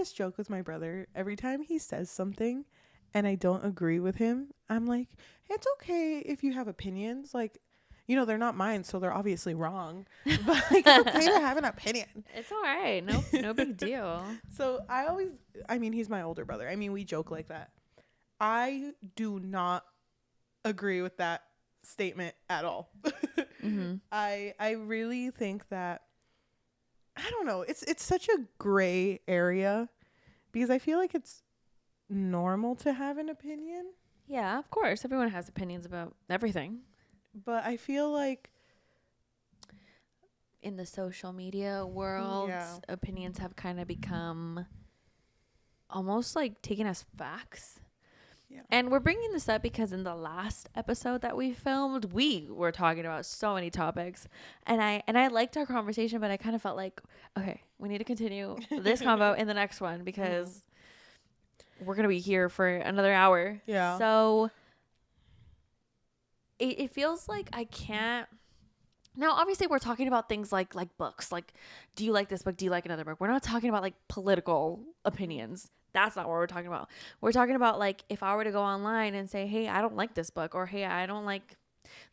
this joke with my brother. Every time he says something and I don't agree with him, I'm like, it's okay if you have opinions. Like, you know, they're not mine, so they're obviously wrong. But like, it's okay to have an opinion. It's all right. No big deal. So I mean, he's my older brother. I mean, we joke like that. I do not agree with that statement at all. Mm-hmm. I really think that, I don't know, it's such a gray area because I feel like it's normal to have an opinion, Yeah, of course. Everyone has opinions about everything. but I feel like In the social media world, opinions have kind of become almost like taken as facts. Yeah. And we're bringing this up because in the last episode that we filmed, we were talking about so many topics, and I liked our conversation, but I kind of felt like, okay, we need to continue this convo in the next one because we're gonna be here for another hour. Yeah. So it feels like I can't. Now, obviously, we're talking about things like books. Like, do you like this book? Do you like another book? We're not talking about like political opinions. That's not what we're talking about. We're talking about like if I were to go online and say, hey, I don't like this book, or hey, I don't like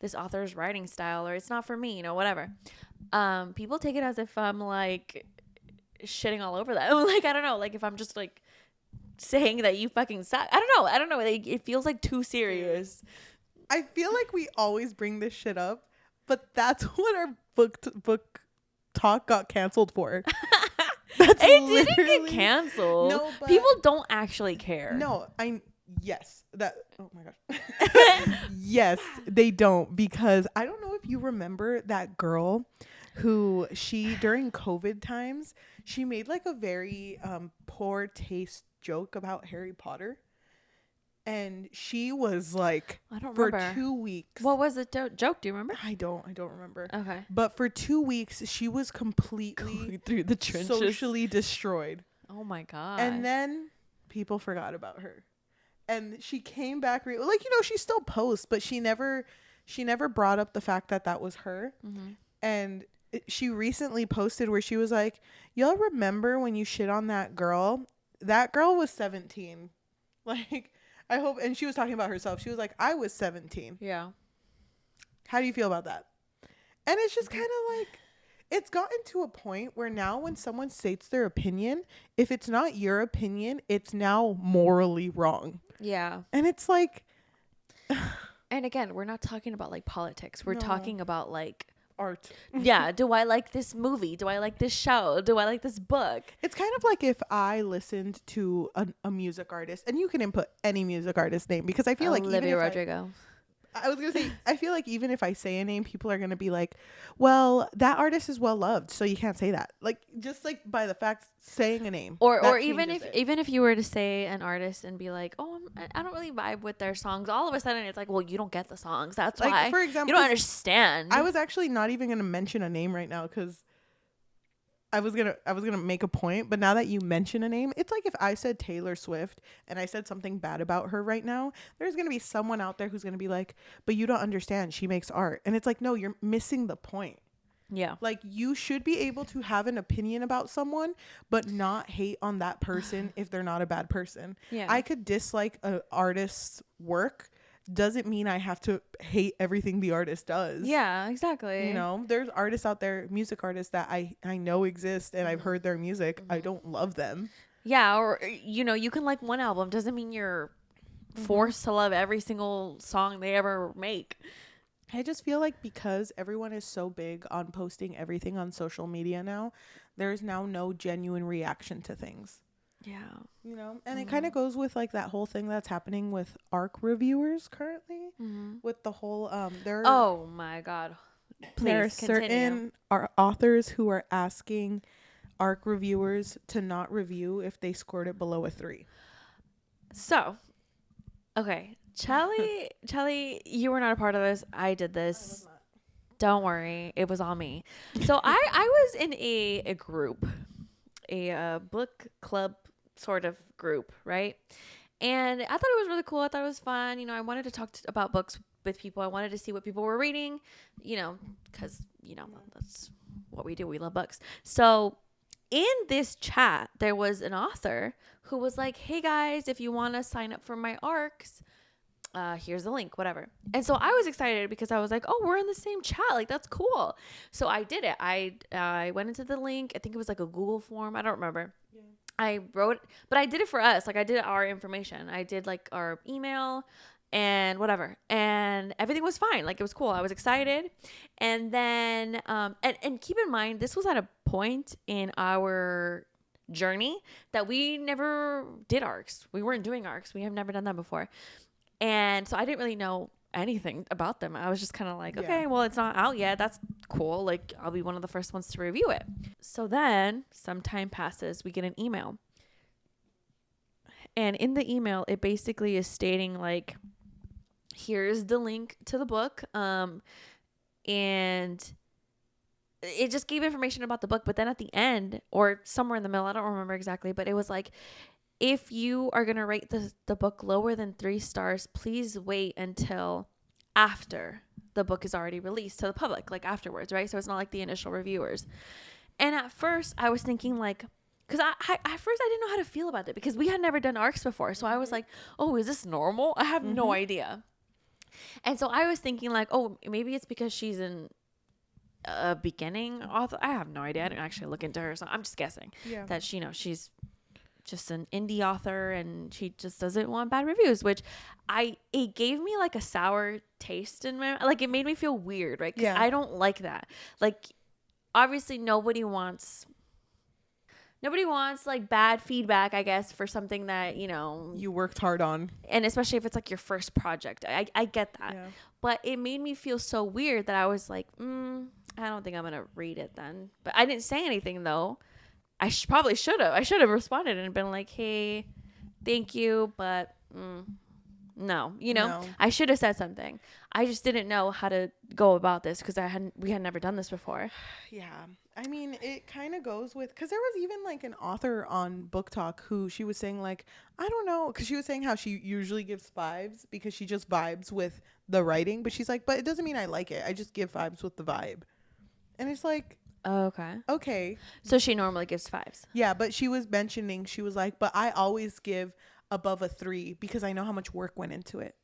this author's writing style, or it's not for me, you know, whatever. People take it as if I'm like shitting all over them. Like, I don't know. Like if I'm just like saying that you fucking suck. I don't know. Like, it feels like too serious. I feel like we always bring this shit up, but that's what our book talk got canceled for. It didn't get canceled. No, but people don't actually care. No, oh my gosh. Yes, they don't, because I don't know if you remember that girl who during COVID times, she made like a very poor taste joke about Harry Potter. And she was like, I don't for remember. 2 weeks. What was the joke? Do you remember? I don't remember. Okay. But for 2 weeks, she was completely through the trenches, socially destroyed. Oh my god. And then people forgot about her. And she came back, like, you know, she still posts, but she never brought up the fact that was her. Mm-hmm. And she recently posted where she was like, y'all remember when you shit on that girl? That girl was 17. Like, I hope, and she was talking about herself. She was like, I was 17. Yeah. How do you feel about that? And it's just kind of like, it's gotten to a point where now when someone states their opinion, if it's not your opinion, it's now morally wrong. Yeah. And it's like, and again, we're not talking about like politics. We're talking about like art. Yeah. Do I like this movie? Do I like this show? Do I like this book? It's kind of like if I listened to a music artist, and you can input any music artist name, because I feel like Olivia Rodrigo. I was going to say, I feel like even if I say a name, people are going to be like, well, that artist is well loved, so you can't say that. Like, just like by the fact saying a name. Or even if you were to say an artist and be like, oh, I don't really vibe with their songs, all of a sudden it's like, well, you don't get the songs. That's like, why. For example, you don't understand. I was actually not even going to mention a name right now because I was gonna make a point, but now that you mention a name, it's like if I said Taylor Swift and I said something bad about her right now, there's gonna be someone out there who's gonna be like, but you don't understand, she makes art. And it's like, no, you're missing the point. Yeah. Like, you should be able to have an opinion about someone, but not hate on that person if they're not a bad person. Yeah. I could dislike an artist's work, doesn't mean I have to hate everything the artist does. Yeah, exactly. You know, there's artists out there, music artists that I know exist and I've heard their music. I don't love them. Yeah, or, you know, you can like one album. Doesn't mean you're forced to love every single song they ever make. I just feel like because everyone is so big on posting everything on social media now, there's now no genuine reaction to things. Yeah. You know, and it kind of goes with like that whole thing that's happening with ARC reviewers currently with the whole oh my god. Please there are continue. certain authors who are asking ARC reviewers to not review if they scored it below a 3. So, okay, Cheli, you were not a part of this. I did this. I was not. Don't worry, it was all me. So I was in a group, a book club sort of group, right? And I thought it was really cool. I thought it was fun. You know, I wanted to talk about books with people. I wanted to see what people were reading, you know, because, you know, that's what we do. We love books. So in this chat, there was an author who was like, hey guys, if you want to sign up for my arcs, here's the link, whatever. And so I was excited because I was like, oh, we're in the same chat. Like, that's cool. So I did it. I went into the link. I think it was like a Google form. I don't remember. Yeah. I wrote, but I did it for us. Like, I did our information. I did like our email and whatever. And everything was fine. Like, it was cool. I was excited. And then, and keep in mind, this was at a point in our journey that we never did arcs. We weren't doing arcs. We have never done that before. And so I didn't really know anything about them. I was just kind of like, okay, well, it's not out yet. That's cool. Like, I'll be one of the first ones to review it. So then some time passes. We get an email. And in the email, it basically is stating like, here's the link to the book. And it just gave information about the book. But then at the end, or somewhere in the middle, I don't remember exactly, but it was like, if you are going to rate the book lower than 3 stars, please wait until after the book is already released to the public, like afterwards, right? So it's not like the initial reviewers. And at first I was thinking like, because at first I didn't know how to feel about it because we had never done arcs before. So I was like, oh, is this normal? I have no idea. And so I was thinking like, oh, maybe it's because she's a beginning author. I have no idea. I didn't actually look into her. So I'm just guessing that she's just an indie author and she just doesn't want bad reviews, which it gave me like a sour taste in my, like, it made me feel weird, right? Because I don't like that. Like, obviously nobody wants like bad feedback, I guess, for something that, you worked hard on. And especially if it's like your first project. I get that. Yeah. But it made me feel so weird that I was like, I don't think I'm going to read it then. But I didn't say anything though. I probably should have. I should have responded and been like, hey, thank you, but no, no. I should have said something. I just didn't know how to go about this because we had never done this before. Yeah. I mean, it kind of goes with, because there was even like an author on Book Talk who she was saying like, I don't know, because she was saying how she usually gives 5s because she just vibes with the writing, but she's like, but it doesn't mean I like it. I just give 5s with the vibe. And it's like, okay. So she normally gives 5s. Yeah, but she was mentioning, she was like, but I always give above a 3 because I know how much work went into it.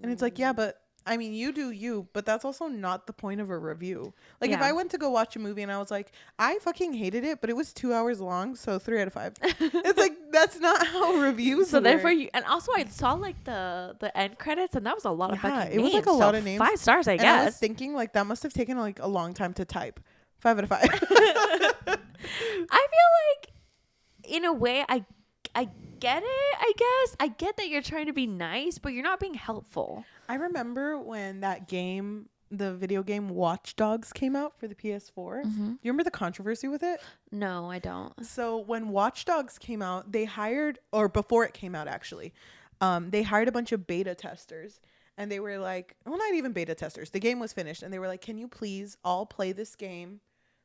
And it's like, yeah, but I mean, you do you, but that's also not the point of a review. Like, if I went to go watch a movie and I was like, I fucking hated it, but it was 2 hours long, so 3 out of 5. It's like, that's not how reviews So work. Therefore and also I saw like the end credits and that was a lot of fucking names. It was like a lot of names. 5 stars, I guess. And I was thinking like that must have taken like a long time to type. 5 out of 5. I feel like in a way I get it, I guess. I get that you're trying to be nice, but you're not being helpful. I remember when that game, the video game Watch Dogs came out for the PS4. You remember the controversy with it? No, I don't. So when Watch Dogs came out, they hired, or before it came out actually, they hired a bunch of beta testers. And they were like, well, not even beta testers. The game was finished. And they were like, can you please all play this game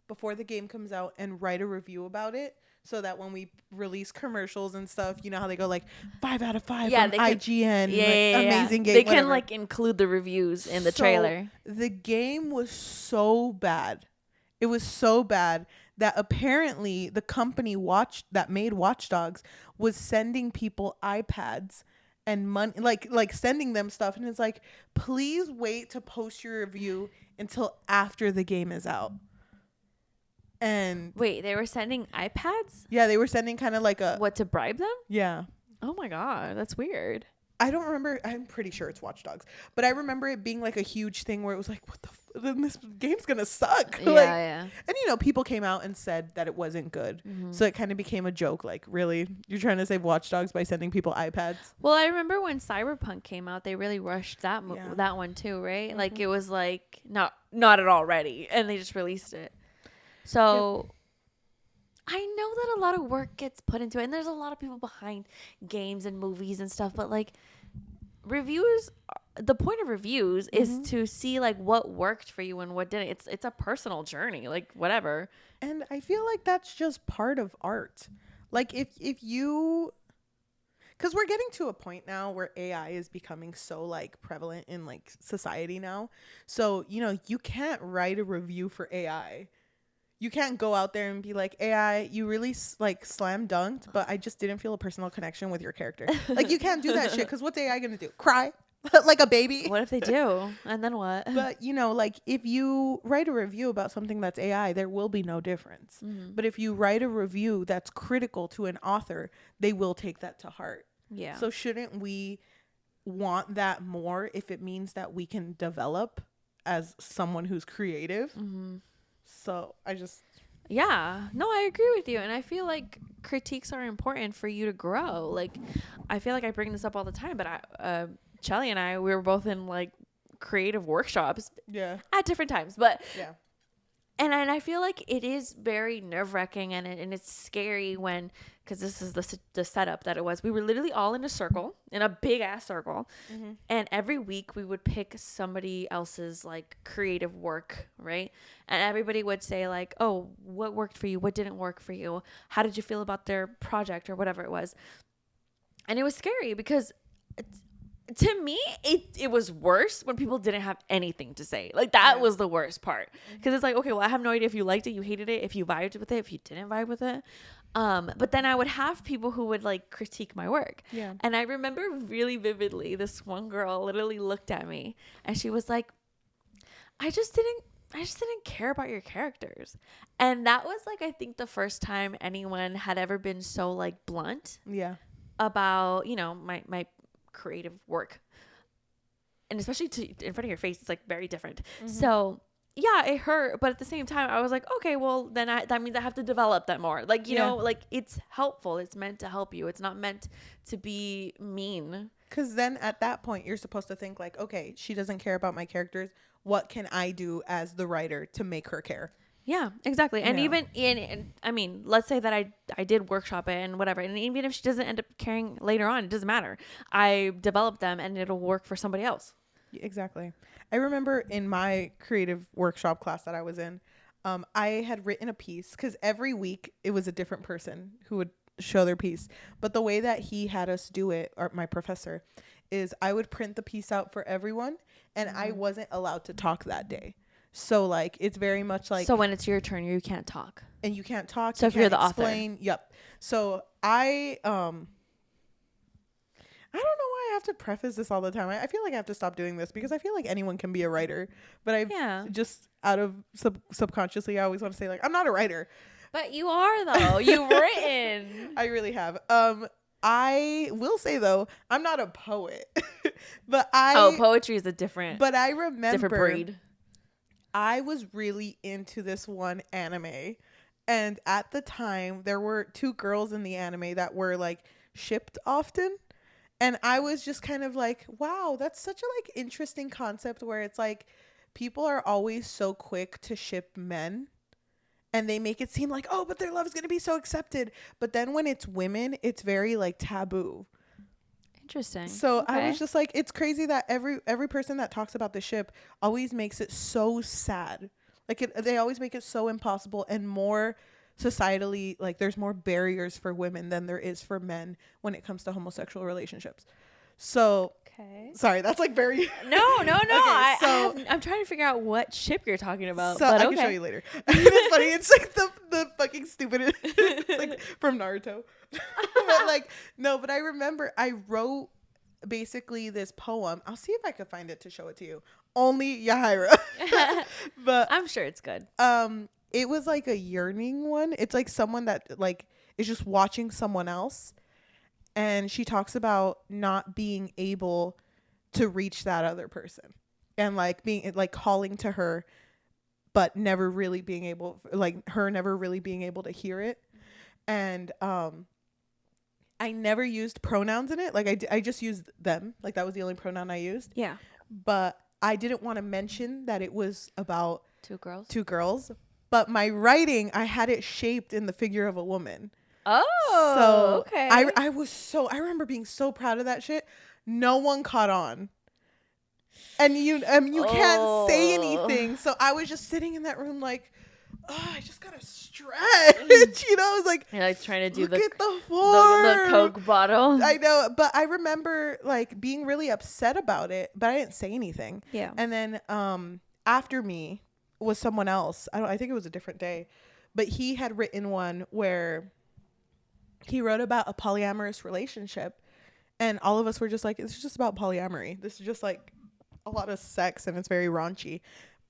before the game comes out and write a review about it? So that when we release commercials and stuff, you know how they go like 5 out of 5 on IGN, amazing game. They can like include the reviews in the trailer. The game was so bad. It was so bad that apparently the company that made Watch Dogs was sending people iPads and money, like sending them stuff, and it's like, please wait to post your review until after the game is out. And wait, they were sending iPads? Yeah, they were sending kind of like what, to bribe them? Yeah. Oh my god, that's weird. I don't remember. I'm pretty sure it's Watch Dogs, but I remember it being like a huge thing where it was like, what the then this game's gonna suck. Yeah. And people came out and said that it wasn't good. So it kind of became a joke. Like, really, you're trying to save Watch Dogs by sending people iPads? Well, I remember when Cyberpunk came out, they really rushed that that one too, right? Like, it was like not at all ready, and they just released it. So I know that a lot of work gets put into it, and there's a lot of people behind games and movies and stuff, but like, reviews, the point of reviews is to see like what worked for you and what didn't. It's a personal journey, like whatever. And I feel like that's just part of art. Like, if you, because we're getting to a point now where AI is becoming so like prevalent in like society now. So, you can't write a review for AI. you can't go out there and be like, AI, you really like slam dunked, but I just didn't feel a personal connection with your character. Like, you can't do that shit, because what's AI gonna do? Cry like a baby? What if they do? And then what? But you know, like, if you write a review about something that's AI, there will be no difference. But if you write a review that's critical to an author, they will take that to heart. Yeah. So shouldn't we want that more if it means that we can develop as someone who's creative? So yeah, no, I agree with you. And I feel like critiques are important for you to grow. Like, I feel like I bring this up all the time, but Cheli and I, we were both in like creative workshops at different times, but and I feel like it is very nerve-wracking, and it's scary when, because this is the setup that it was. We were literally all in a circle, in a big ass circle, and every week we would pick somebody else's like creative work, right? And everybody would say like, oh, what worked for you? What didn't work for you? How did you feel about their project or whatever it was? And it was scary because to me, it was worse when people didn't have anything to say. Like, that was the worst part. Because it's like, okay, well, I have no idea if you liked it, you hated it, if you vibed with it, if you didn't vibe with it. But then I would have people who would, like, critique my work. Yeah. And I remember really vividly, this one girl literally looked at me, and she was like, I just didn't care about your characters. And that was, like, I think the first time anyone had ever been so, like, blunt. Yeah. About, you know, my creative work, and especially in front of your face, it's like very different. So yeah, it hurt, but at the same time I was like, okay, well then that means I have to develop that more, like, you know, like, it's helpful, it's meant to help you, it's not meant to be mean. Because then at that point you're supposed to think like, okay, she doesn't care about my characters, what can I do as the writer to make her care? Yeah, exactly. And even I mean, let's say that I did workshop it and whatever, and even if she doesn't end up caring later on, it doesn't matter. I developed them and it'll work for somebody else. Exactly. I remember in my creative workshop class that I was in, I had written a piece, because every week it was a different person who would show their piece. But the way that he had us do it, or my professor, is I would print the piece out for everyone, and I wasn't allowed to talk that day. So, like, it's very much like... So when it's your turn, you can't talk. And you can't talk. So if you're the author. Yep. So I don't know why I have to preface this all the time. I feel like I have to stop doing this, because I feel like anyone can be a writer. But I just out of subconsciously, I always want to say, like, I'm not a writer. But you are, though. You've written. I really have. I will say, though, I'm not a poet. But poetry is a different... But I remember... Different breed. I was really into this one anime, and at the time there were two girls in the anime that were like shipped often, and I was just kind of like, wow, that's such a like interesting concept, where it's like people are always so quick to ship men, and they make it seem like, oh, but their love is going to be so accepted, but then when it's women, it's very like taboo. Interesting. So okay. I was just like, it's crazy that every person that talks about the ship always makes it so sad. Like, they always make it so impossible, and more societally, like, there's more barriers for women than there is for men when it comes to homosexual relationships. So, okay. Sorry, that's like very... No. Okay, I'm trying to figure out what ship you're talking about. So I can show you later. It's funny. It's like the fucking stupid... It's like from Naruto. But I remember I wrote basically this poem. I'll see if I can find it to show it to you. Only Yajaira. But I'm sure it's good. It was like a yearning one. It's like someone that like is just watching someone else, and she talks about not being able to reach that other person, and like being like calling to her, but never really being able, like her never really being able to hear it. And I never used pronouns in it. Like I just used them. Like that was the only pronoun I used. Yeah. But I didn't want to mention that it was about two girls. But my writing, I had it shaped in the figure of a woman. Oh, so okay. I remember being so proud of that shit. No one caught on. And you can't say anything. So I was just sitting in that room like, oh, I just gotta stretch. I was like, you're like trying to do the form. The Coke bottle. I know, but I remember like being really upset about it, but I didn't say anything. Yeah. And then after me was someone else. I think it was a different day, but he had written one where he wrote about a polyamorous relationship, and all of us were just like, it's just about polyamory. This is just like a lot of sex and it's very raunchy.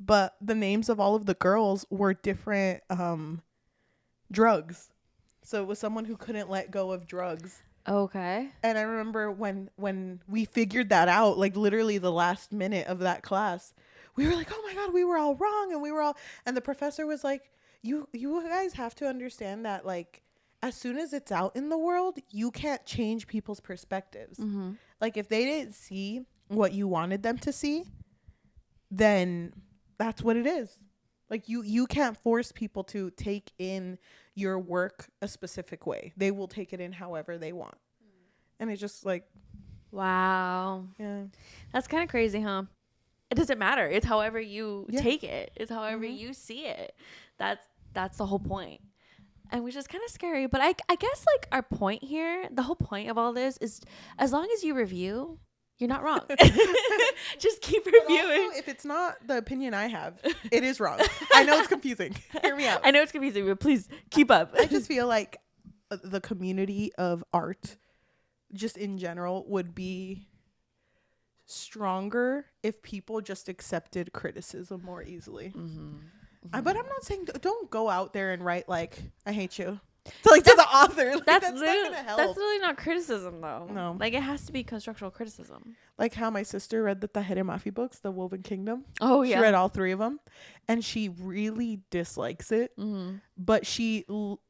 But the names of all of the girls were different drugs. So it was someone who couldn't let go of drugs. Okay. And I remember when we figured that out, like literally the last minute of that class, we were like, oh my God, we were all wrong. And the professor was like, you guys have to understand that, like, as soon as it's out in the world, you can't change people's perspectives. Mm-hmm. Like, if they didn't see what you wanted them to see, then that's what it is. Like, you can't force people to take in your work a specific way. They will take it in however they want. And it's just like, wow. yeah. That's kind of crazy, huh? It doesn't matter. It's however you take it. It's however you see it. That's the whole point. And which is kind of scary. But I guess, like, our point here, the whole point of all this is, as long as you review, you're not wrong. Just keep reviewing. Also, if it's not the opinion I have, it is wrong. I know it's confusing. Hear me out. I know it's confusing, but please keep up. I just feel like the community of art, just in general, would be stronger if people just accepted criticism more easily. Mm-hmm. But I'm not saying don't go out there and write like, I hate you. So, like, to the author. Like, that's not gonna help. That's really not criticism, though. No. Like, it has to be constructional criticism. Like how my sister read the Tahere Mafi books, the Woven Kingdom. Oh, yeah. She read all 3 of them. And she really dislikes it. Mm-hmm. But she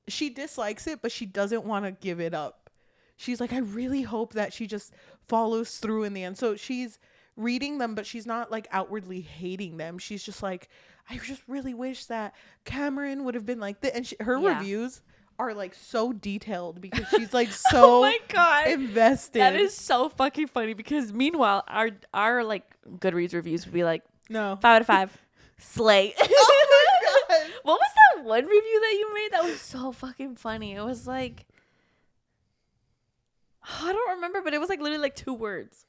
dislikes it, but she doesn't want to give it up. She's like, I really hope that she just follows through in the end. So she's reading them, but she's not, like, outwardly hating them. She's just like, I just really wish that Cameron would have been like this. And her reviews are, like, so detailed because she's, like, so oh my God. invested. That is so fucking funny because meanwhile our like Goodreads reviews would be like, no, 5 out of 5, slay. Oh my God. What was that one review that you made that was so fucking funny? It was like, I don't remember, but it was like literally like 2 words.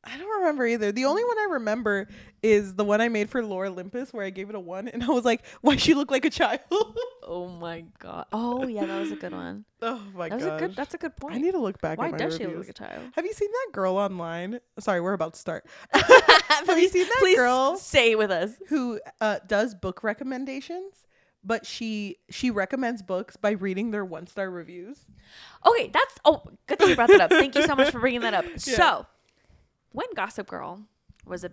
I don't remember either. The only one I remember is the one I made for Laura Olympus where I gave it a 1 and I was like, why she look like a child? Oh my God. Oh yeah, that was a good one. Oh my God. That's a good point. I need to look back why at my does reviews. she look like a child? Have you seen that girl online? Sorry, we're about to start. Have you seen that girl? Stay with us. Who does book recommendations, but she recommends books by reading their 1-star reviews. Okay, good thing you brought that up. Thank you so much for bringing that up. Yeah. So, when Gossip Girl was a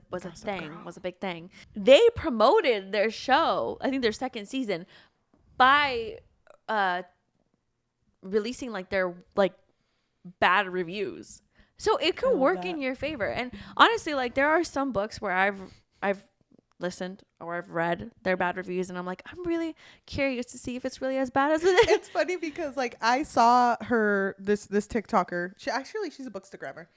big thing, they promoted their show, I think their 2nd season, by releasing like their like bad reviews. So it could work in your favor. And honestly, like, there are some books where I've listened or I've read their bad reviews and I'm like, I'm really curious to see if it's really as bad as it is. It's funny because, like, I saw her this TikToker. She's a bookstagrammer.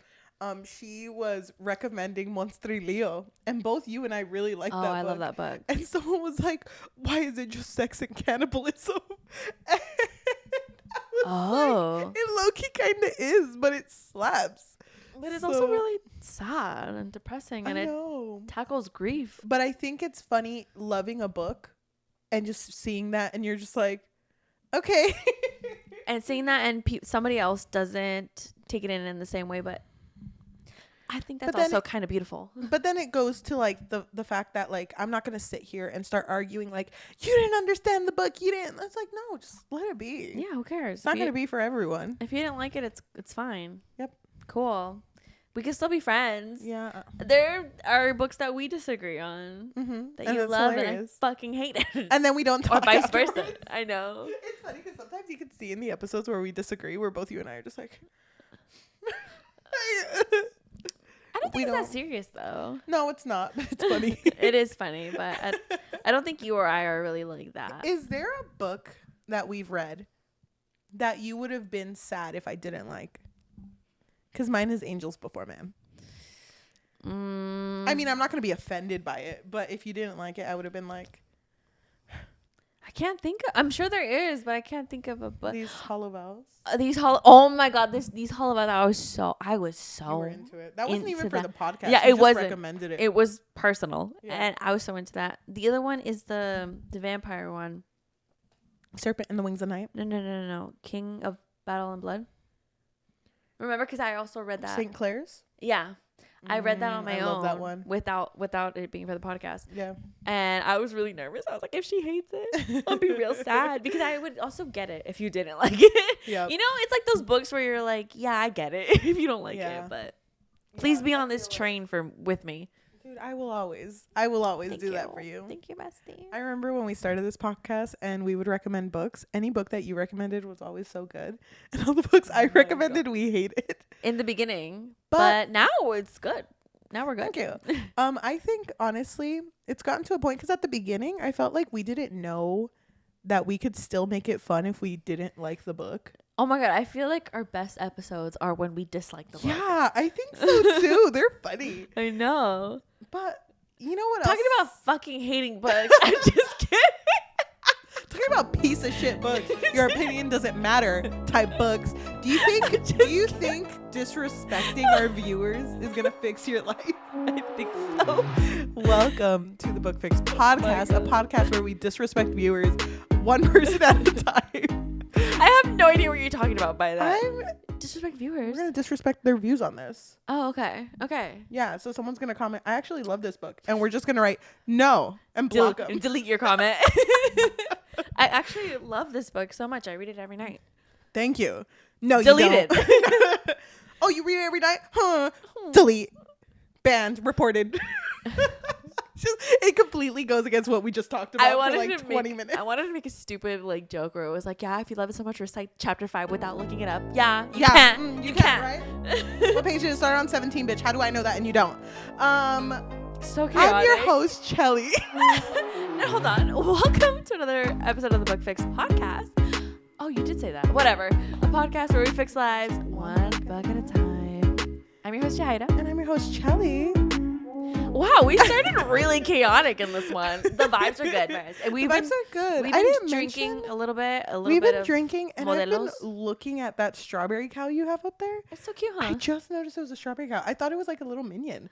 She was recommending Monstrilio, and both you and I really liked that book. I love that book. And someone was like, why is it just sex and cannibalism? And I was like, it low-key kind of is, but it slaps. But it's also really sad and depressing, and it tackles grief. But I think it's funny loving a book and just seeing that, and you're just like, okay. And seeing that, and somebody else doesn't take it in the same way, but I think that's also kind of beautiful. But then it goes to, like, the fact that, like, I'm not going to sit here and start arguing, like, you didn't understand the book. You didn't. It's like, no, just let it be. Yeah, who cares? It's not going to be for everyone. If you didn't like it, it's fine. Yep. Cool. We can still be friends. Yeah. There are books that we disagree on that you love hilarious. And I fucking hate it. And then we don't talk. Or vice versa. I know. It's funny because sometimes you can see in the episodes where we disagree, where both you and I are just like... I don't think it's that serious, though. No, it's not. It's funny. It is funny, but I don't think you or I are really like that. Is there a book that we've read that you would have been sad if I didn't like? Because mine is Angels Before Man. I mean, I'm not going to be offended by it, but if you didn't like it, I would have been like... I can't think of... I'm sure there is, but I can't think of a book. These Hollow Vows? Oh my God, these Hollow Vows, I was so you were into it. That wasn't even for the podcast. Yeah, it wasn't. Recommended it. It was personal, and I was so into that. The other one is the vampire one. Serpent in the Wings of Night. No. King of Battle and Blood. Remember, because I also read that. St. Clair's. Yeah, I read that on my own. I love that one. Without it being for the podcast. Yeah. And I was really nervous. I was like, if she hates it, I'll be real sad, because I would also get it if you didn't like it. Yeah. You know, it's like those books where you're like, yeah, I get it if you don't like it, but please be on this train with me. Dude, I will always do that for you. Thank you, bestie. I remember when we started this podcast and we would recommend books. Any book that you recommended was always so good. And all the books I recommended, we hated. In the beginning. But now it's good. Now we're good. Thank you. I think, honestly, it's gotten to a point, because at the beginning, I felt like we didn't know that we could still make it fun if we didn't like the book. Oh my God, I feel like our best episodes are when we dislike the book. Yeah, I think so too. They're funny. I know. But you know what Talking else? about fucking hating books. I'm just kidding. Talking about piece of shit books. Your opinion doesn't matter type books. Do you think disrespecting our viewers is gonna fix your life? I think so. Welcome to the Book Fix podcast, a podcast where we disrespect viewers one person at a time. I have no idea what you're talking about by that. Disrespect viewers. We're gonna disrespect their views on this. Oh, okay. Yeah, so someone's gonna comment, I actually love this book, and we're just gonna write no and block them. Delete your comment. I actually love this book so much. I read it every night. Thank you. No, delete you don't. it. Oh, you read it every night? Huh? Delete. Banned. Reported. It completely goes against what we just talked about for like 20 minutes. I wanted to make a stupid like joke where it was like, yeah, if you love it so much, recite chapter 5 without looking it up. Yeah, you can't. You can't, right? What page did it start on? 17, bitch. How do I know that and you don't? So chaotic. I'm your host, Cheli. No, hold on. Welcome to another episode of the Book Fix podcast. Oh, you did say that. Whatever. A podcast where we fix lives one book at a time. I'm your host, Yajaira. And I'm your host, Cheli. Wow, we started really chaotic in this one. The vibes are good, guys. And the vibes are good. We've been drinking a little bit. We've been drinking, and modelos. I've been looking at that strawberry cow you have up there. It's so cute, huh? I just noticed it was a strawberry cow. I thought it was like a little minion.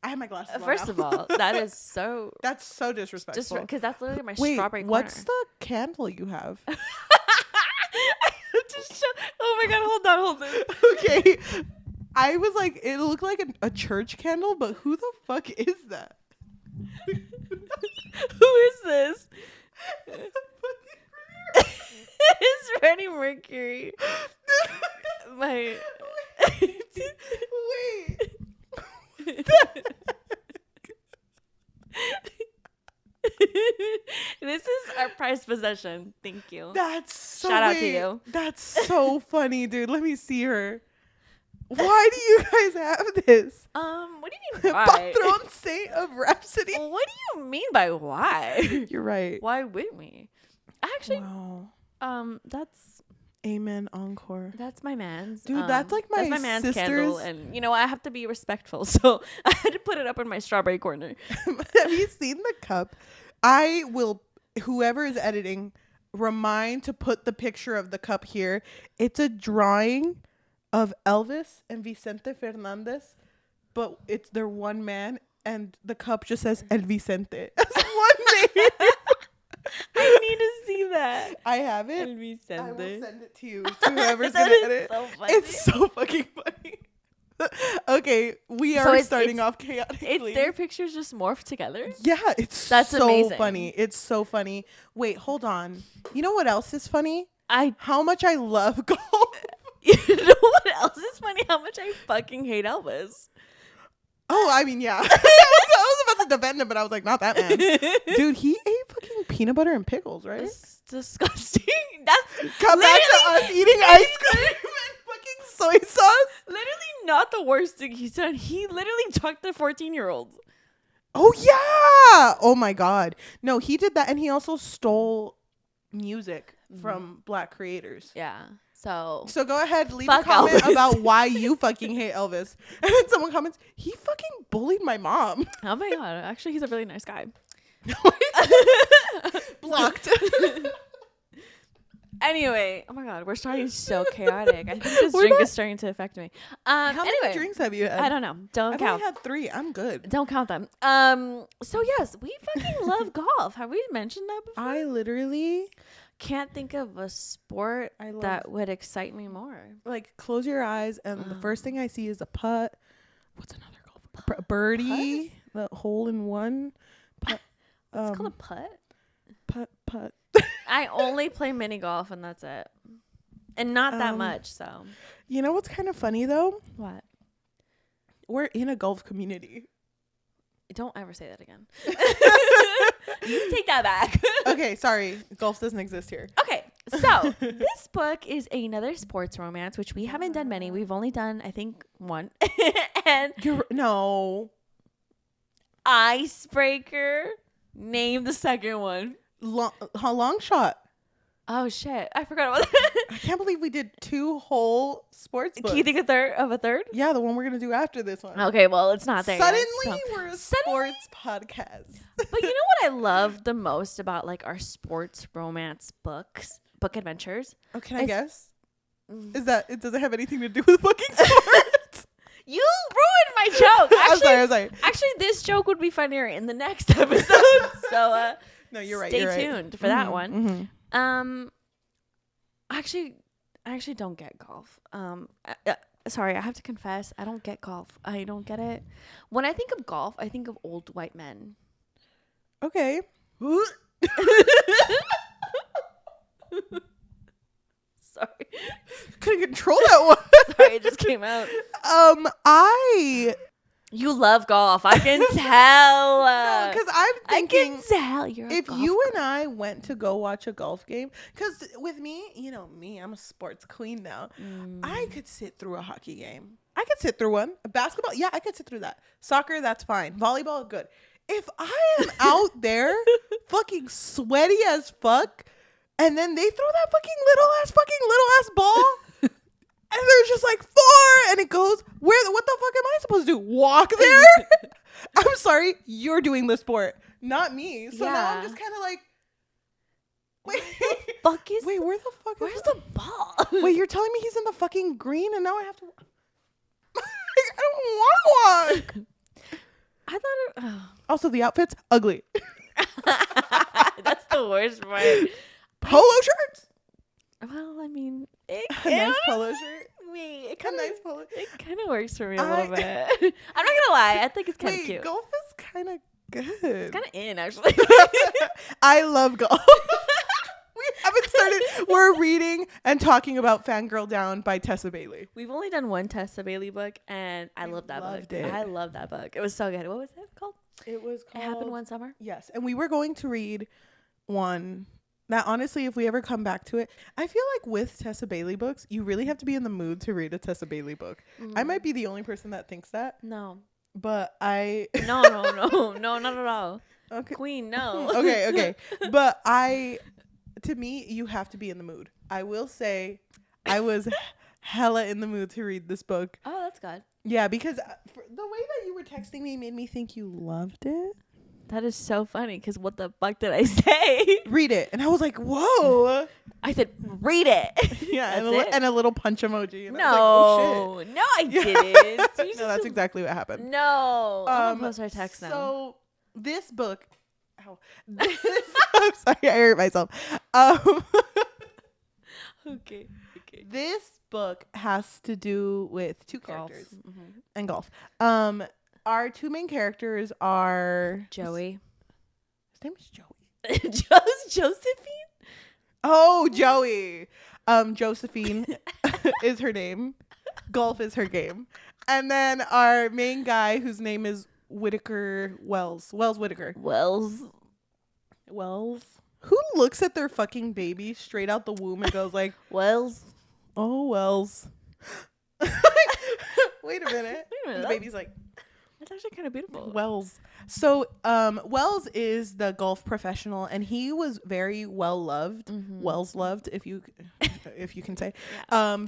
I have my glasses on First now. of all, that is so... That's so disrespectful. Just because that's literally my Wait, strawberry corner. what's the candle you have? Oh my God, hold on. Okay. I was like, it looked like a church candle, but who the fuck is that? Who is this? It's Freddie Mercury. Wait. This is our prized possession. Thank you. That's so Shout out to you. That's so funny, dude. Let me see her. Why do you guys have this? What do you mean why? Patron Saint of Rhapsody. What do you mean by why? You're right. Why wouldn't we? Actually, wow. That's Amen Encore. That's my man's. Dude, that's like my man's sister's candle, and you know I have to be respectful, so I had to put it up in my strawberry corner. Have you seen the cup? I will. Whoever is editing, remind to put the picture of the cup here. It's a drawing of Elvis and Vicente Fernandez, but they're one man, and the cup just says El Vicente. That's one name. I need to see that. I have it. El Vicente. I will send it to you. To whoever's gonna edit. So funny. It's so fucking funny. Okay, we are starting off chaotically. It's their pictures just morphed together. Yeah, that's so amazing. Funny. It's so funny. Wait, hold on. You know what else is funny? How much I love golf. You know what else is funny? How much I fucking hate Elvis. Oh, I mean, yeah. I was about to defend him, but I was like, not that man. Dude, he ate fucking peanut butter and pickles, right? It's disgusting. That's come back to us eating ice cream and fucking soy sauce. Literally not the worst thing he's done. He literally chucked the 14-year-old. Oh, yeah. Oh, my God. No, he did that. And he also stole music from black creators. Yeah. So go ahead, leave a comment Elvis. about why you fucking hate Elvis. And then someone comments, he fucking bullied my mom. Oh my God. Actually, he's a really nice guy. Blocked. Anyway, oh my God, we're starting so chaotic. I think this drink is starting to affect me. How many drinks have you had? I don't know. Don't count. I've only had 3. I'm good. Don't count them. So yes, we fucking love golf. Have we mentioned that before? I literally can't think of a sport that would excite me more. Like, close your eyes, and the first thing I see is a putt. What's another golf? Birdie. Putt? The hole in one. Putt. It's called a putt. Putt. I only play mini golf, and that's it, and not that much. So, you know what's kind of funny though? What? We're in a golf community. Don't ever say that again. You can take that back. Okay, sorry. Golf doesn't exist here. Okay, so this book is another sports romance, which we haven't done many. We've only done, I think, one. And no. Icebreaker. Name the second one. Long shot. Oh shit! I forgot about that. I can't believe we did 2 whole sports books. Can you think of a third? Yeah, the one we're gonna do after this one. Okay, well, it's not there. Suddenly, we're a sports podcast. But you know what I love the most about like our sports romance book adventures? Oh, can I guess? Is that it? Doesn't have anything to do with fucking sports. You ruined my joke. Actually, I'm sorry. Actually, this joke would be funnier in the next episode. So, no, you're right. Stay tuned for that one. Mm-hmm. I actually don't get golf. Sorry, I have to confess, I don't get golf. I don't get it. When I think of golf, I think of old white men. Okay. Sorry. Couldn't control that one. Sorry, it just came out. You love golf. I can tell. No, because I'm thinking, I can tell you're if you and I went to go watch a golf game, because with me, you know me, I'm a sports queen now. I could sit through a hockey game. I could sit through one. A basketball, yeah, I could sit through that. Soccer, that's fine. Volleyball, good. If I am out there fucking sweaty as fuck, and then they throw that fucking little ass ball. And there's just like 4, and it goes, what the fuck am I supposed to do? Walk there? I'm sorry, you're doing the sport, not me. So now I'm just kind of like, wait, where the fuck where's the ball? Wait, you're telling me he's in the fucking green, and now I have to, I don't want to walk. I thought it, also the outfit's ugly. That's the worst part. Polo shirts. Well, I mean, A nice polo shirt. It kind of works for me a little bit. I'm not gonna lie, I think it's kind of cute. Golf is kind of good. It's kind of in, actually. I love golf. We haven't started. We're reading and talking about Fangirl Down by Tessa Bailey. We've only done one Tessa Bailey book, and I love that book. I love that book. It was so good. What was it called? It was called It Happened One Summer. Yes, and we were going to read one. That honestly, if we ever come back to it, I feel like with Tessa Bailey books, you really have to be in the mood to read a Tessa Bailey book. I might be the only person that thinks that. No. But No, not at all. Okay. Queen, no. Okay. But to me, you have to be in the mood. I will say I was hella in the mood to read this book. Oh, that's good. Yeah, because the way that you were texting me made me think you loved it. That is so funny, because what the fuck did I say? Read it. And I was like, whoa. I said, read it. Yeah, and a little punch emoji. And no, I was like, oh, shit. No, I didn't. No, that's exactly what happened. No. I'm going to post our text now. So this book, I'm sorry, I hurt myself. Okay. This book has to do with 2 characters and golf. Our 2 main characters are Joey. His name is Joey. Josephine? Oh, Joey. Josephine is her name. Golf is her game. And then our main guy, whose name is Whitaker Wells Whitaker. Wells. Who looks at their fucking baby straight out the womb and goes like, Wells. Oh, Wells. Wait a minute. The baby's like, that's actually kind of beautiful. Wells. So Wells is the golf professional, and he was very well loved. Wells loved, if you can say,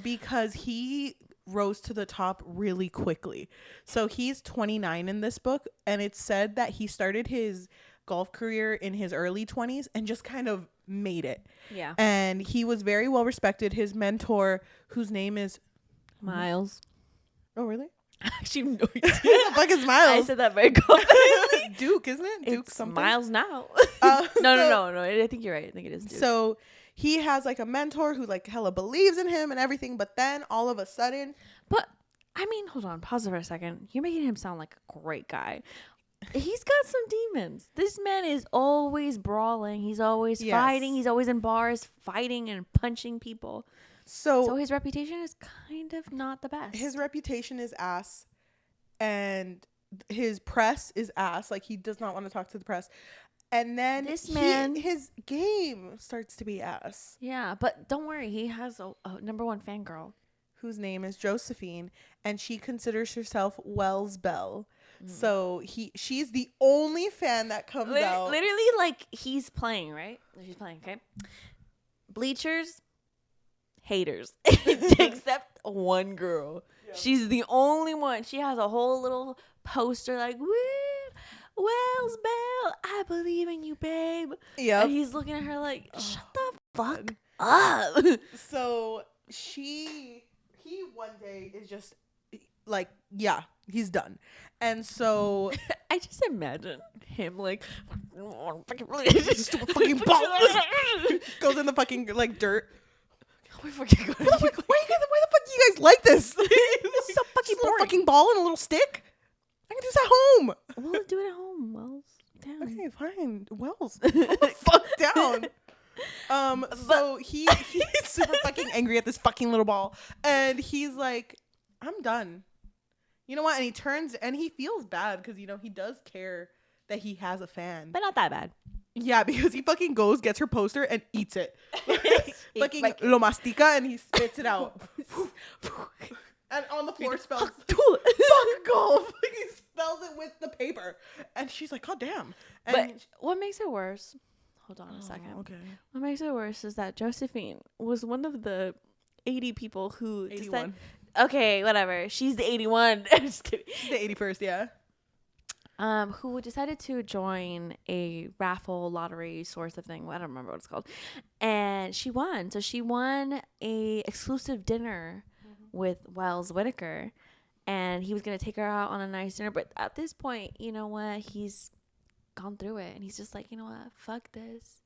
because he rose to the top really quickly. So he's 29 in this book, and it's said that he started his golf career in his early 20s and just kind of made it. Yeah. And he was very well respected. His mentor, whose name is Miles. Oh, really? Actually, no. What the fuck is Miles? I said that very confidently. Duke, isn't it? Duke it's something. Miles now. No. I think you're right. I think it is Duke. So he has like a mentor who like hella believes in him and everything, but then all of a sudden, But I mean, hold on, pause it for a second. You're making him sound like a great guy. He's got some demons. This man is always brawling. He's always fighting. He's always in bars fighting and punching people. So his reputation is kind of not the best. His reputation is ass, and his press is ass. Like, he does not want to talk to the press. And then his game starts to be ass. Yeah, but don't worry. He has a number one fangirl. Whose name is Josephine, and she considers herself Wells Belle. So she's the only fan that comes out. Literally, like, he's playing, right? She's playing, okay? Bleachers, haters. Except one girl. Yep. She's the only one. She has a whole little poster like, woo, Wells Belle, I believe in you, babe. Yeah. And he's looking at her like, shut the fuck up. So he one day is just like, yeah, he's done. And so I just imagine him like just fucking ball goes in the fucking like dirt. Why the fuck do you guys like this? This is so fucking boring. A fucking ball and a little stick. I can do this at home. We'll do it at home, Wells. Down. Okay, fine. Wells. Fuck down. So he's super fucking angry at this fucking little ball, and he's like, I'm done. You know what? And he turns and he feels bad because, you know, he does care that he has a fan. But not that bad. Yeah, because he fucking goes, gets her poster, and eats it. Fucking lo mastica, and he spits it out. And on the floor spells fuck golf. He spells it with the paper. And she's like, God damn. And but what makes it worse? Hold on a second. Okay. What makes it worse is that Josephine was one of the 80 people who 81. Decided, okay, whatever. She's the 81. I'm just kidding. She's the 81st, yeah. Who decided to join a raffle lottery source of thing. I don't remember what it's called. And she won. So she won a exclusive dinner with Wells Whitaker. And he was going to take her out on a nice dinner. But at this point, you know what? He's gone through it. And he's just like, you know what? Fuck this.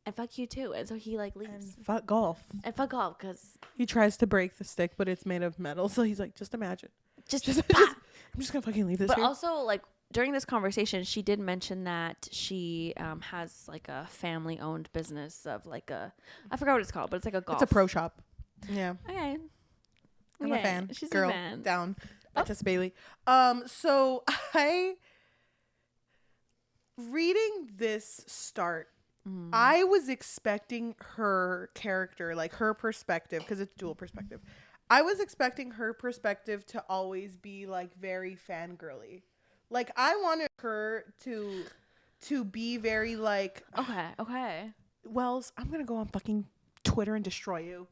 And fuck you too. And so he like leaves. And fuck golf. And fuck golf because he tries to break the stick, but it's made of metal. So he's like, just imagine. Just I'm just gonna fucking leave this. But here. Also, like, during this conversation, she did mention that she has like a family-owned business of like I forgot what it's called, but it's like a golf. It's a pro shop. Yeah. Okay. I'm a fan. She's Girl a fan. Down by Tessa Bailey. So reading this start, I was expecting her character, like her perspective, because it's dual perspective. I was expecting her perspective to always be like very fangirly. Like, I wanted her to be very like, okay. Wells, I'm gonna go on fucking Twitter and destroy you.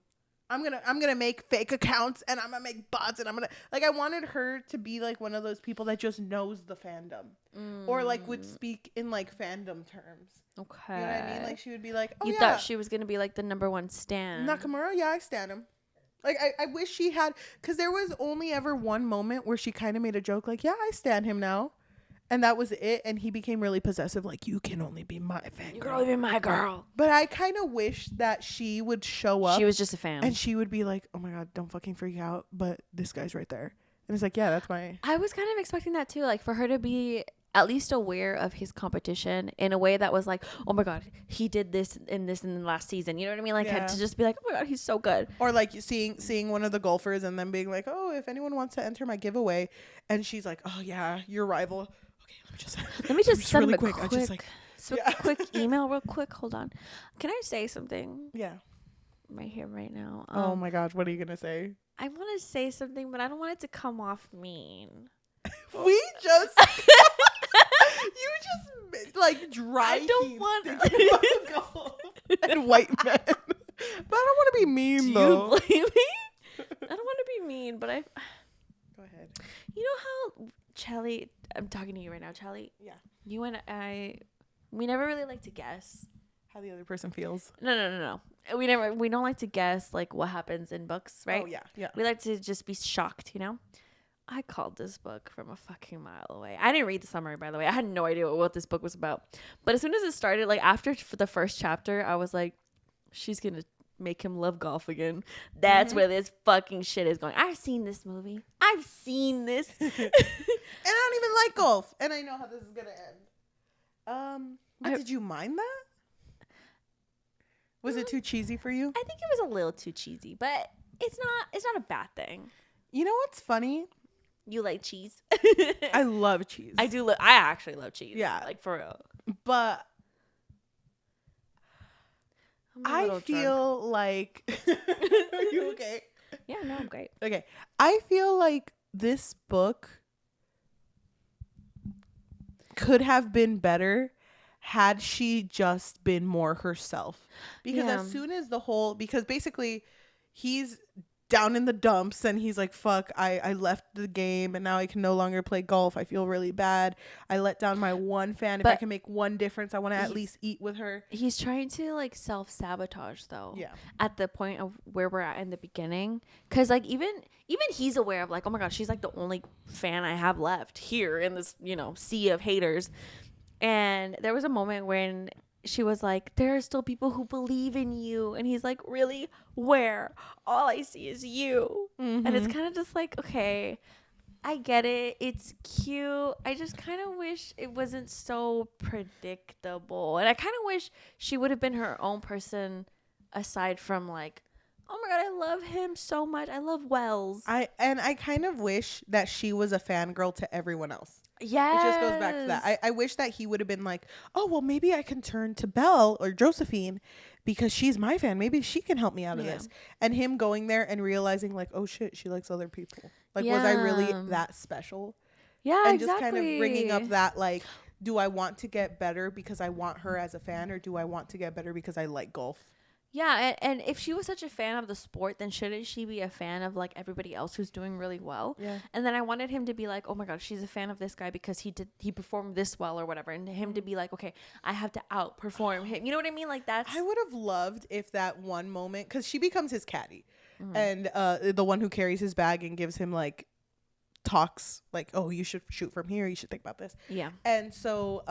I'm gonna make fake accounts and I'm gonna make bots and I'm gonna like, I wanted her to be like one of those people that just knows the fandom or like would speak in like fandom terms. Okay. You know what I mean? Like, she would be like, oh, you thought she was gonna be like the number one stan. Nakamura, yeah, I stan him. Like, I wish she had, because there was only ever one moment where she kind of made a joke like, yeah, I stan him now. And that was it. And he became really possessive. Like, you can only be my fan. You can only be my girl. But I kind of wish that she would show up. She was just a fan. And she would be like, oh my God, don't fucking freak out. But this guy's right there. And it's like, yeah, that's my. I was kind of expecting that too. Like, for her to be at least aware of his competition in a way that was like, oh my God, he did this in the last season. You know what I mean? Like, to just be like, oh my God, he's so good. Or like seeing one of the golfers and then being like, oh, if anyone wants to enter my giveaway. And she's like, oh yeah, your rival. Okay, let me just send really him a quick. quick email real quick. Hold on. Can I say something? Yeah. Right here, right now. Oh my gosh, what are you going to say? I want to say something, but I don't want it to come off mean. We just... You just like dry. I don't want and white men, but I don't want to be mean. Though. You blame me? I don't want to be mean, but Go ahead. You know how Cheli? I'm talking to you right now, Cheli. Yeah. You and I, we never really like to guess how the other person feels. No. We don't like to guess like what happens in books, right? Oh yeah. We like to just be shocked, you know. I called this book from a fucking mile away. I didn't read the summary, by the way. I had no idea what this book was about. But as soon as it started, like after the first chapter, I was like, she's gonna make him love golf again. That's where this fucking shit is going. I've seen this movie. I've seen this. And I don't even like golf. And I know how this is gonna end. But did you mind that? Was it too cheesy for you? I think it was a little too cheesy, but it's not a bad thing. You know what's funny? You like cheese? I love cheese. I do. I actually love cheese. Yeah. Like for real. But I feel like are you okay? Yeah, no, I'm great. Okay. I feel like this book could have been better had she just been more herself. Because as soon as because basically he's down in the dumps and he's like, fuck, I left the game and now I can no longer play golf. I feel really bad. I let down my one fan. If I can make one difference, I want to at least eat with her. He's trying to like self-sabotage though. Yeah. At the point of where we're at in the beginning. Cause like even he's aware of like, oh my God, she's like the only fan I have left here in this, sea of haters. And there was a moment when she was like, there are still people who believe in you. And he's like, really? Where? All I see is you. And it's kind of just like, okay, I get it. It's cute. I just kind of wish it wasn't so predictable. And I kind of wish she would have been her own person aside from like, oh my God, I love him so much. I love Wells. I kind of wish that she was a fangirl to everyone else. Yeah, it just goes back to that. I wish that he would have been like, oh well, maybe I can turn to Belle or Josephine because she's my fan. Maybe she can help me out of this. And him going there and realizing like, oh shit, she likes other people. Like, was I really that special? Yeah, and just kind of bringing up that like, do I want to get better because I want her as a fan, or do I want to get better because I like golf? Yeah, and if she was such a fan of the sport, then shouldn't she be a fan of like everybody else who's doing really well? Yeah. And then I wanted him to be like, oh my God, she's a fan of this guy because he performed this well or whatever, and him to be like, okay, I have to outperform him. You know what I mean? Like that's. I would have loved if that one moment, because she becomes his caddy, and the one who carries his bag and gives him like talks like, oh, you should shoot from here, you should think about this. Yeah. And so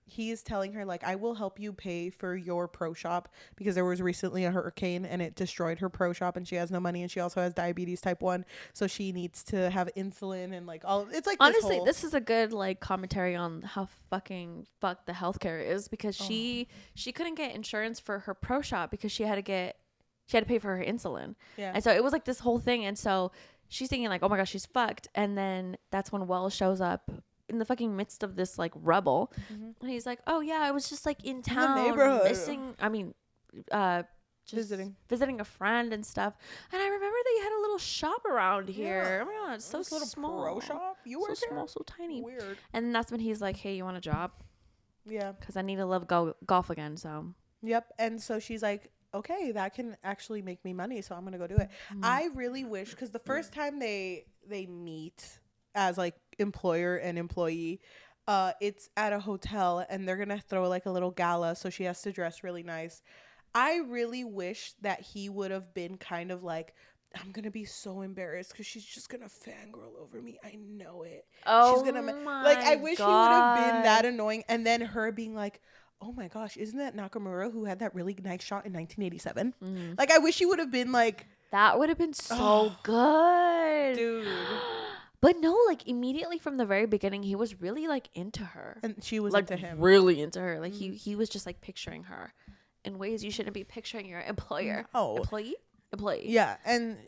he is telling her like, I will help you pay for your pro shop, because there was recently a hurricane and it destroyed her pro shop and she has no money, and she also has diabetes type 1, so she needs to have insulin and like all. It's like, honestly this is a good like commentary on how fucking fucked the healthcare is, because she couldn't get insurance for her pro shop because she had to pay for her insulin. Yeah. And so it was like this whole thing, and so she's thinking like, oh my gosh, she's fucked. And then that's when Wells shows up in the fucking midst of this like rubble. And he's like, oh yeah, I was just like in town, just visiting a friend and stuff. And I remember that you had a little shop around here. Oh my God, it's so small. Pro shop? You were so small, so tiny. Weird. And that's when he's like, hey, you want a job? Yeah. Because I need to love golf again. So. Yep. And so she's like, okay, that can actually make me money, so I'm gonna go do it. I really wish, because the first time they meet as like employer and employee, it's at a hotel and they're gonna throw like a little gala, so she has to dress really nice. I really wish that he would have been kind of like, I'm gonna be so embarrassed because she's just gonna fangirl over me. I know it. Oh, she's gonna like. I wish he would have been that annoying, and then her being like, oh my gosh, isn't that Nakamura who had that really nice shot in 1987? Like, I wish he would have been like, that would have been so good, dude. But no, like immediately from the very beginning, he was really like into her, and she was like into him, really into her. Like he was just like picturing her in ways you shouldn't be picturing your employer. Oh, employee. Yeah, and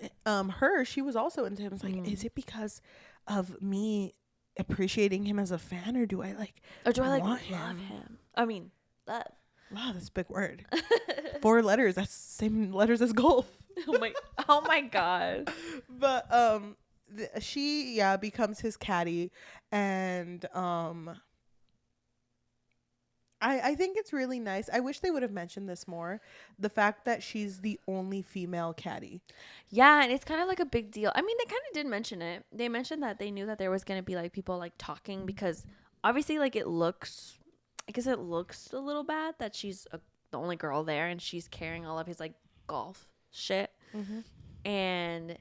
she was also into him. It's like, is it because of me appreciating him as a fan, or do I like love him? I mean, that. Wow, that's a big word. 4 letters. That's the same letters as golf. Oh my God. But she becomes his caddy, and I think it's really nice. I wish they would have mentioned this more. The fact that she's the only female caddy. Yeah, and it's kind of like a big deal. I mean, they kind of did mention it. They mentioned that they knew that there was going to be like people like talking, because obviously like it looks a little bad that she's the only girl there and she's carrying all of his like golf shit. And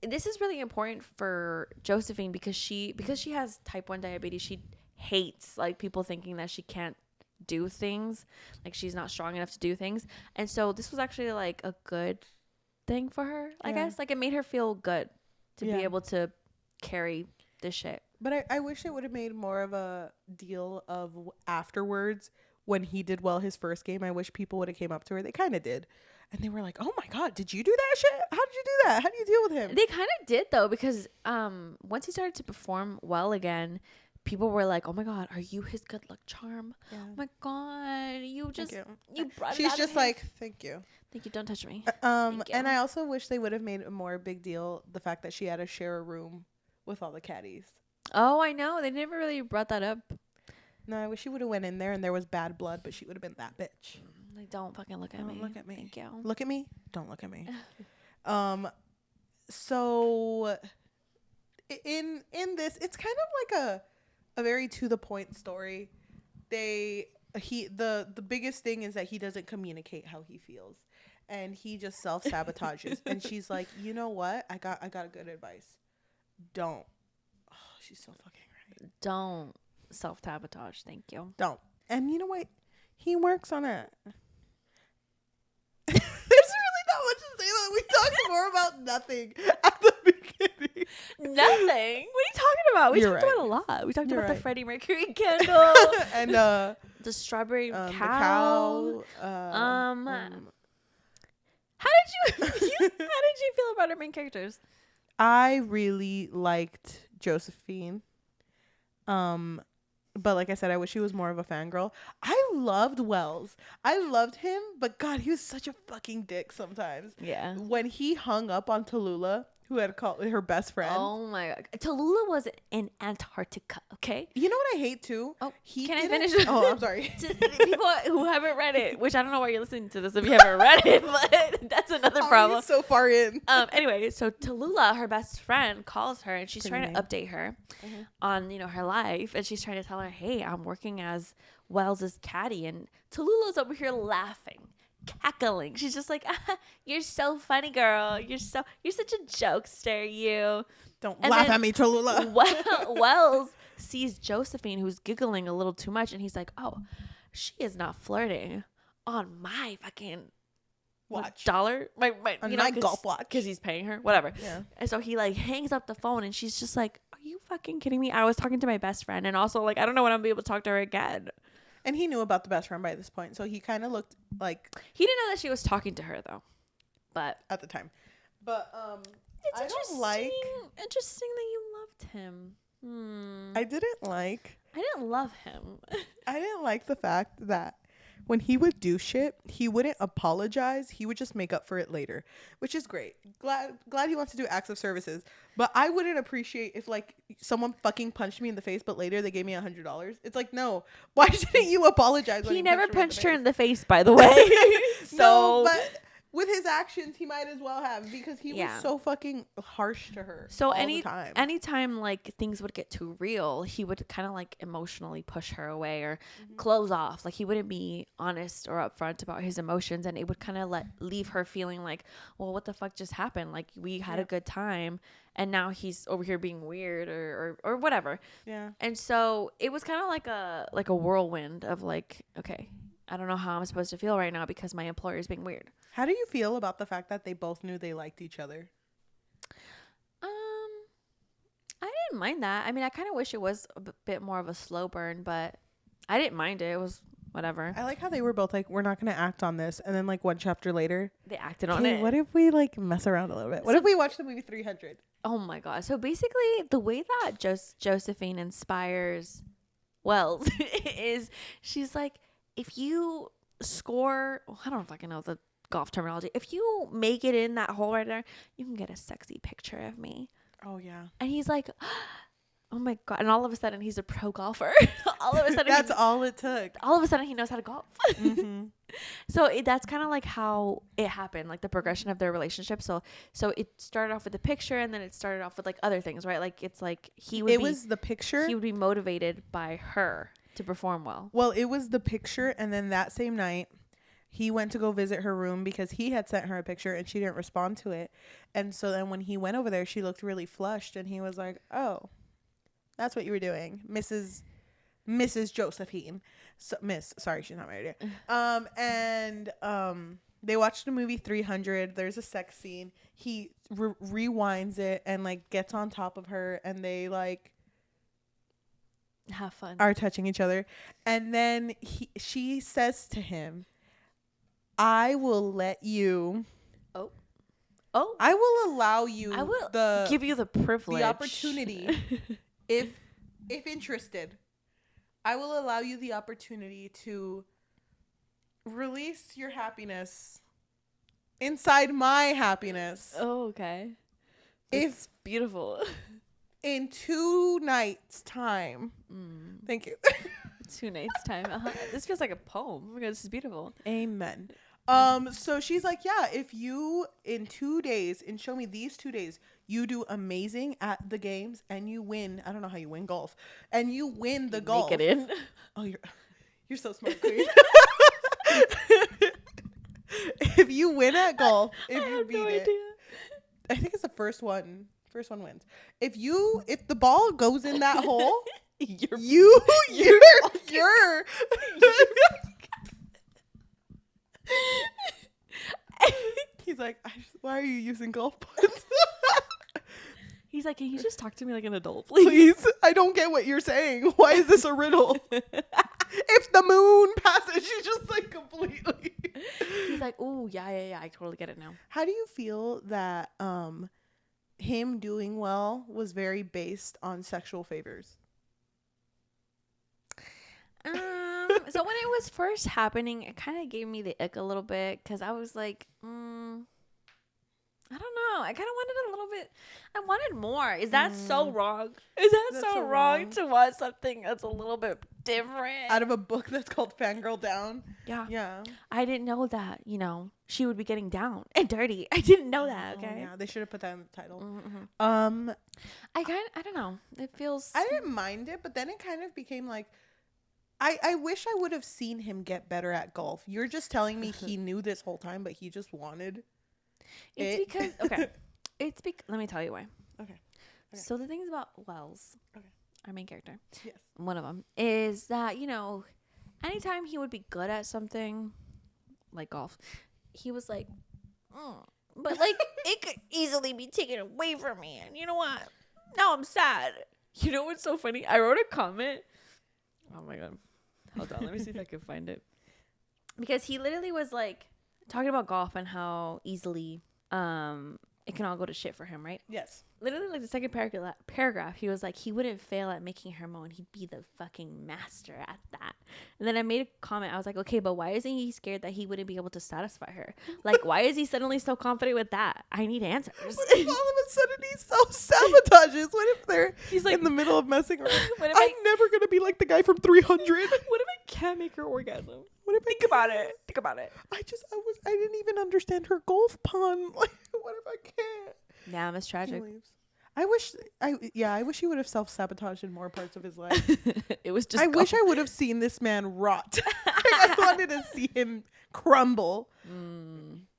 this is really important for Josephine because she has type 1 diabetes. She hates like people thinking that she can't do things. Like she's not strong enough to do things. And so this was actually like a good thing for her, I guess. Like it made her feel good to be able to carry this shit. But I wish it would have made more of a deal of afterwards when he did well his first game. I wish people would have came up to her. They kind of did. And they were like, oh my God, did you do that shit? How did you do that? How do you deal with him? They kind of did though, because once he started to perform well again, people were like, oh my God, are you his good luck charm? Yeah. Oh my God, you brought She's it out just of like, thank you. Thank you, don't touch me. And I also wish they would have made a more big deal the fact that she had to share a room with all the caddies. Oh, I know. They never really brought that up. No, I wish she would have went in there and there was bad blood, but she would have been that bitch. Like, don't fucking look at me. Don't look at me. Thank you. Look at me. Don't look at me. So in this, it's kind of like a very to the point story. The biggest thing is that he doesn't communicate how he feels, and he just self sabotages. And she's like, you know what? I got a good advice. Don't. Oh, she's so fucking right. Don't self sabotage. Thank you. Don't. And you know what? He works on it. There's really not much to say that we talked more about nothing at the beginning. Nothing. What are you talking about? We talked about a lot. We talked about the Freddie Mercury candle and the strawberry cow. The cow. How did you feel about our main characters? I really liked Josephine. But like I said, I wish he was more of a fangirl. I loved Wells. I loved him, but God, he was such a fucking dick sometimes. Yeah. When he hung up on Tallulah, who had called her best friend. Oh my God. Tallulah was in Antarctica, okay? You know what I hate too? Oh, can I finish? Oh, I'm sorry. To people who haven't read it, which I don't know why you're listening to this if you haven't read it, but that's another problem. So far in. Anyway, so Tallulah, her best friend, calls her and she's trying to update her on, her life. And she's trying to tell her, hey, I'm working as Wells's caddy. And Tallulah's over here laughing, cackling. She's just like, you're so funny, girl. You're such a jokester, you. Don't laugh at me, Tallulah. Wells sees Josephine, who's giggling a little too much, and he's like, oh, she is not flirting on my fucking watch dollar, my golf watch, because he's paying her, whatever. Yeah. And so he like hangs up the phone, and she's just like, are you fucking kidding me? I was talking to my best friend, and also like I don't know when I'm gonna be able to talk to her again. And he knew about the best friend by this point, so he kind of looked like he didn't know that she was talking to her though, but at the time. But it's interesting that you loved him. I didn't love him. I didn't like the fact that when he would do shit, he wouldn't apologize. He would just make up for it later, which is great. Glad he wants to do acts of services. But I wouldn't appreciate if like someone fucking punched me in the face, but later they gave me $100. It's like, no, why didn't you apologize? When he never punched her in the face, by the way. So, no, but with his actions, he might as well have, because he was so fucking harsh to her. So all the time. anytime like things would get too real, he would kind of like emotionally push her away or close off. Like he wouldn't be honest or upfront about his emotions, and it would kind of leave her feeling like, well, what the fuck just happened? Like we had a good time, and now he's over here being weird or whatever. Yeah. And so it was kind of like a whirlwind of like, okay, I don't know how I'm supposed to feel right now because my employer is being weird. How do you feel about the fact that they both knew they liked each other? I didn't mind that. I mean, I kind of wish it was a bit more of a slow burn, but I didn't mind it. It was whatever. I like how they were both like, we're not going to act on this. And then like one chapter later, they acted on it. What if we like mess around a little bit? What if we watch the movie 300? Oh my God. So basically the way that Josephine inspires Wells is she's like, if you score, I don't fucking know the golf terminology. If you make it in that hole right there, you can get a sexy picture of me. Oh yeah. And he's like, oh my God. And all of a sudden he's a pro golfer. All of a sudden that's all it took. All of a sudden he knows how to golf. Mm-hmm. So that's kind of like how it happened, like the progression of their relationship. So it started off with the picture, and then it started off with like other things, right? Like it's like it was the picture. He would be motivated by her to perform well. Well, it was the picture, and then that same night he went to go visit her room because he had sent her a picture and she didn't respond to it. And so then when he went over there, she looked really flushed, and he was like, oh, that's what you were doing, Mrs. Mrs. Josephine. So, Miss, sorry, she's not married yet. They watched the movie 300. There's a sex scene. He rewinds it and like gets on top of her, and they like have fun, are touching each other. And then she says to him, I will let you. Oh, I will allow you. I will give you the privilege, the opportunity, if interested. I will allow you the opportunity to release your happiness inside my happiness. Oh, okay. It's beautiful. In 2 nights' time. Thank you. 2 nights' time. This feels like a poem. Oh my God, this is beautiful. Amen. So she's like, yeah, if you in 2 days, and show me these 2 days, you do amazing at the games and you win. I don't know how you win golf, and you win the golf. Make it in. Oh, you're so smart, queen. If you win at golf, if you beat it, I think it's the first one. First one wins. If the ball goes in that hole, you're He's like, why are you using golf puns? He's like, can you just talk to me like an adult, please? I don't get what you're saying. Why is this a riddle? If the moon passes, she's just like completely. He's like, oh yeah, I totally get it now. How do you feel that him doing well was very based on sexual favors? So when it was first happening, it kind of gave me the ick a little bit, because I was like, I don't know. I kind of wanted a little bit. I wanted more. Is that so wrong? Is that so wrong to watch something that's a little bit different out of a book that's called Fangirl Down? Yeah. I didn't know that. She would be getting down and dirty. I didn't know that. Okay. Yeah, they should have put that in the title. Mm-hmm. I don't know. It feels. I didn't mind it, but then it kind of became like. I wish I would have seen him get better at golf. You're just telling me he knew this whole time, but he just wanted It's because, okay. Let me tell you why. Okay. So the things about Wells, our main character, yes, one of them, is that, anytime he would be good at something, like golf, he was like, but like, it could easily be taken away from me. And you know what? Now I'm sad. You know what's so funny? I wrote a comment. Oh my God. Hold on. Let me see if I can find it. Because he literally was like talking about golf and how easily it can all go to shit for him, right? yes. Literally, like the second paragraph, he was like, he wouldn't fail at making her moan. He'd be the fucking master at that. And then I made a comment. I was like, okay, but why isn't he scared that he wouldn't be able to satisfy her? Like, why is he suddenly so confident with that? I need answers. What if all of a sudden he self-sabotages? What if he's like in the middle of messing around? I'm never going to be like the guy from 300. What if I can't make her orgasm? What if Think about it. I didn't even understand her golf pun. Like, what if I can't? Yeah, it's tragic. I wish he would have self-sabotaged in more parts of his life. It was just. I wish I would have seen this man rot. I wanted to see him crumble.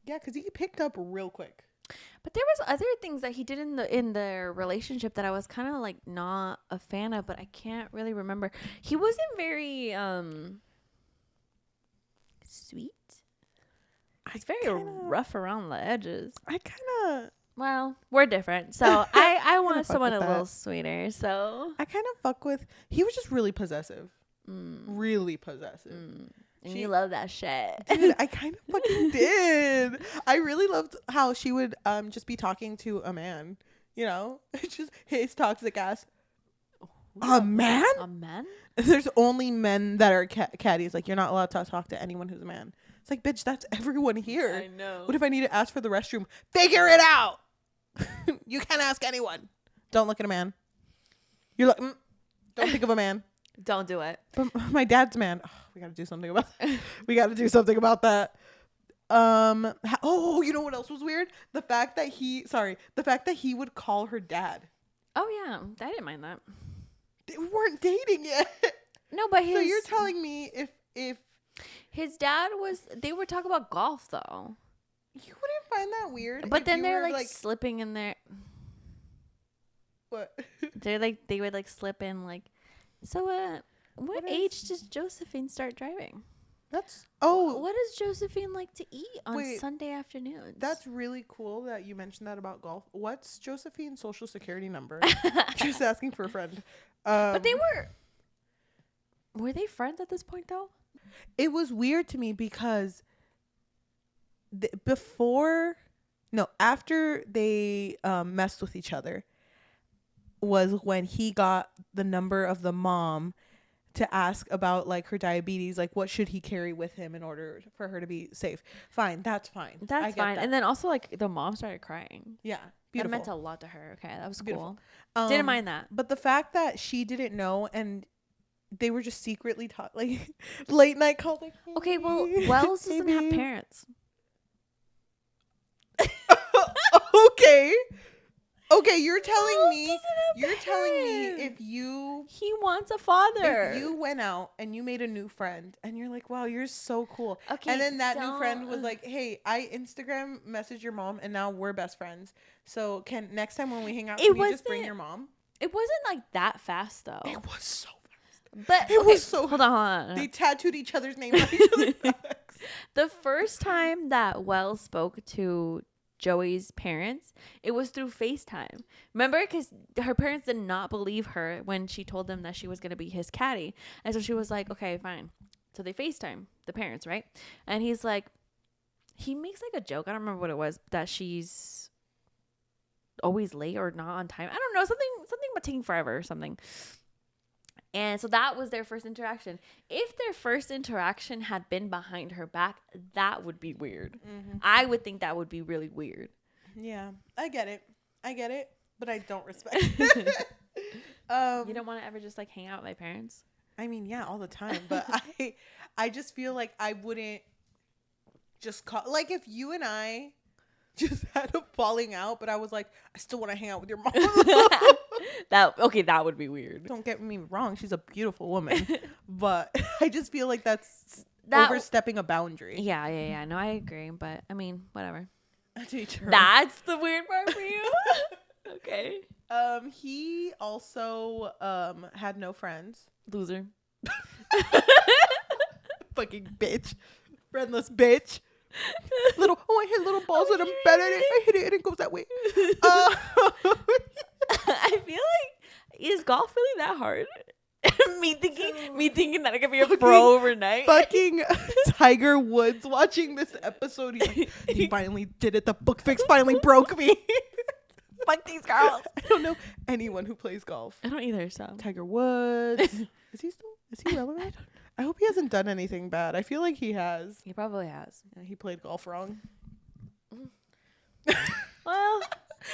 Yeah, because he picked up real quick. But there was other things that he did in the relationship that I was kind of like not a fan of, but I can't really remember. He wasn't very sweet. He's very rough around the edges. Well, we're different. So I want someone a little sweeter. So I kind of fuck with. He was just really possessive. Really possessive. And you love that shit. Dude, I kind of fucking did. I really loved how she would just be talking to a man. It's just his toxic ass. A man? A man? There's only men that are caddies. Like, you're not allowed to talk to anyone who's a man. It's like, bitch, that's everyone here. I know. What if I need to ask for the restroom? Figure it out. You can't ask anyone. Don't look at a man. You're like, don't think of a man. Don't do it. But my dad's man. Oh, we got to do something about that. You know what else was weird? The fact that he would call her dad. Oh, yeah. I didn't mind that. They weren't dating yet. No, but so you're telling me if his dad was, they were talking about golf though. You wouldn't find that weird? But then they're like slipping in there. What? They would like slip in like, so What age does Josephine start driving? That's what does Josephine like to eat on Sunday afternoons? That's really cool that you mentioned that about golf. What's Josephine's social security number? Just asking for a friend. But they were they friends at this point though? It was weird to me because after they messed with each other was when he got the number of the mom to ask about like her diabetes, like what should he carry with him in order for her to be safe. Fine, that's fine. That's fine. That. And then also like the mom started crying. Yeah, beautiful. That meant a lot to her. Okay, that was beautiful. Cool. Didn't mind that. But the fact that she didn't know and they were just secretly taught like late night calls. Like, hey, okay, well, Wells doesn't have parents. Okay, you're telling me if he wants a father. If you went out and you made a new friend and you're like, wow, you're so cool. Okay. And then that new friend was like, hey, I Instagram messaged your mom and now we're best friends. So next time when we hang out, can you just bring your mom? It wasn't like that fast though. It was so fast. But it was so hold on. They tattooed each other's name on each other's backs. The first time that Wells spoke to Joey's parents, it was through FaceTime. Remember, because her parents did not believe her when she told them that she was going to be his caddy. And so she was like, okay, fine. So they FaceTime the parents, right? And he's like, he makes like a joke. I don't remember what it was, that she's always late or not on time. I don't know, something about taking forever or something. And so that was their first interaction. If their first interaction had been behind her back, that would be weird. Mm-hmm. I would think that would be really weird. Yeah, I get it, but I don't respect it. You don't want to ever just like hang out with my parents? I mean, yeah, all the time. But I just feel like I wouldn't just call. Like if you and I just had a falling out, but I was like, I still want to hang out with your mom. That would be weird. Don't get me wrong, she's a beautiful woman, but I just feel like that's overstepping a boundary. Yeah. No, I agree, but I mean, whatever. That's the weird part for you. Okay. He also had no friends. Loser. Fucking bitch. Friendless bitch. I hit little balls and I'm better at it. I hit it and it goes that way. I feel like, is golf really that hard? me thinking that I could be a pro overnight. Fucking Tiger Woods watching this episode. He's like, he finally did it. The book fix finally broke me. Fuck these girls. I don't know anyone who plays golf. I don't either. So Tiger Woods. Is he relevant? I hope he hasn't done anything bad. I feel like he has. He probably has. Yeah, he played golf wrong. Well,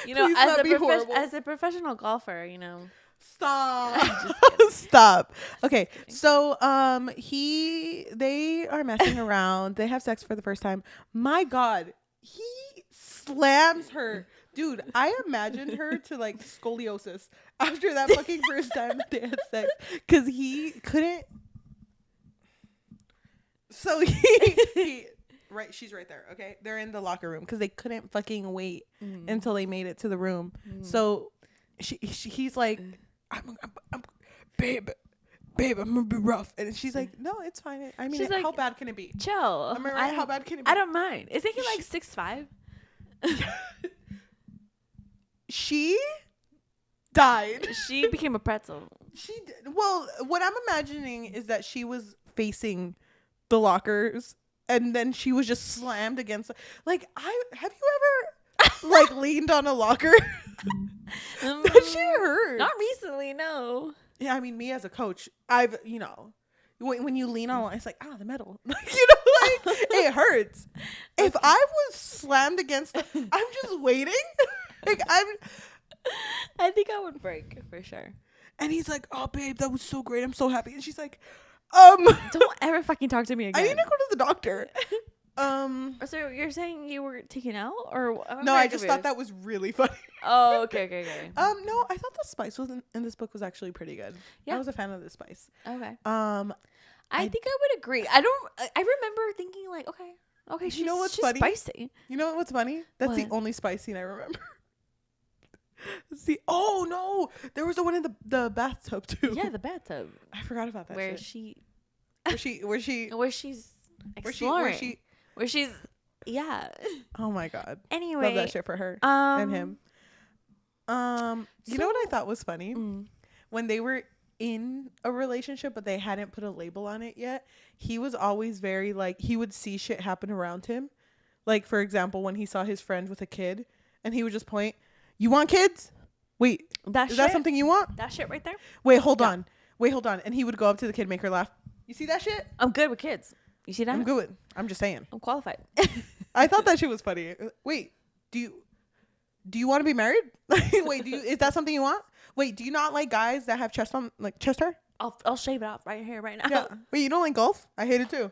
as a professional golfer, you know. Stop. Okay, so they are messing around. They have sex for the first time. My God, he slams her. Dude, I imagined her to like scoliosis after that fucking first time that they had sex, because he couldn't. So he right, she's right there. Okay, they're in the locker room because they couldn't fucking wait until they made it to the room. So he's like, babe, I'm gonna be rough, and she's like, no, it's fine. I mean, how bad can it be? Chill. Am I right? How bad can it be? I don't mind. Isn't he like 6'5"? She died. She became a pretzel. Well, what I'm imagining is that she was facing the lockers and then she was just slammed against like, have you ever like leaned on a locker? That shit hurt. Not recently, no. Yeah, I mean, me as a coach, I've, when you lean on, it's like, the metal. Like, it hurts. If I was slammed against, I'm just waiting. Like, I think I would break for sure. And he's like, oh, babe, that was so great. I'm so happy. And she's like, don't ever fucking talk to me again. I need to go to the doctor. So you're saying you were taken out, or no? I just thought that was really funny. Oh, okay. No, I thought the spice in this book was actually pretty good. Yeah, I was a fan of the spice. Okay. I think I would agree. I remember thinking like, okay, she's, you know what's she's funny? Spicy. You know what's funny? That's the only spice scene I remember. See, oh no, there was the one in the bathtub too. Yeah, the bathtub. I forgot about that. Where shit. she where she's exploring. Where she's yeah. Oh my god. Anyway, love that shit for her and him. You know what I thought was funny? When they were in a relationship but they hadn't put a label on it yet, he was always very like, he would see shit happen around him. Like, for example, when he saw his friend with a kid and he would just point, "You want kids? Wait, is that something you want? That shit right there? Wait, hold on. And he would go up to the kid, make her laugh. You see that shit? I'm good with kids. You see that? I'm good with, I'm just saying. I'm qualified. I thought that shit was funny. Wait, do you want to be married? Wait, is that something you want? Wait, do you not like guys that have chest hair? I'll shave it off right here, right now. Yeah. Wait, you don't like golf? I hate it too.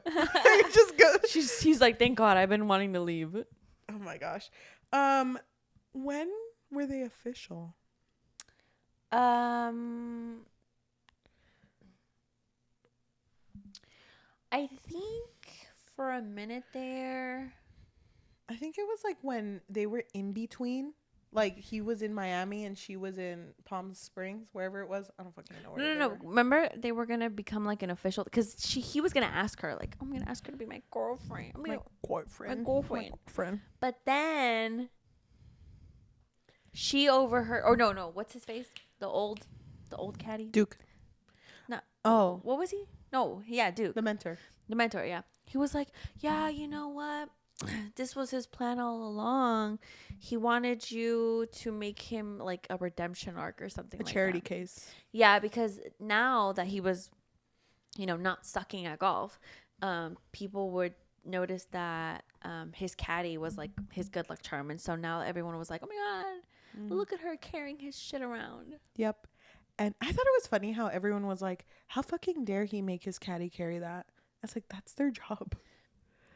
Just go. She's like, thank God, I've been wanting to leave. Oh my gosh. When were they official? I think for a minute there. I think it was like when they were in between. Like, he was in Miami and she was in Palm Springs, wherever it was. I don't fucking know where. No. Remember, they were gonna become like an official, because he was gonna ask her, like, I'm gonna ask her to be my girlfriend. My girlfriend. But then she overheard. Or no. What's his face? The old caddy. Duke. No. Oh. What was he? No. Yeah, Duke. The mentor. Yeah. He was like, yeah, you know what? This was his plan all along. He wanted you to make him like a redemption arc or something like that. A charity case. Yeah, because now that he was, not sucking at golf, people would notice that his caddy was like his good luck charm. And so now everyone was like, oh my God, look at her carrying his shit around. Yep. And I thought it was funny how everyone was like, how fucking dare he make his caddy carry that? I was like, that's their job.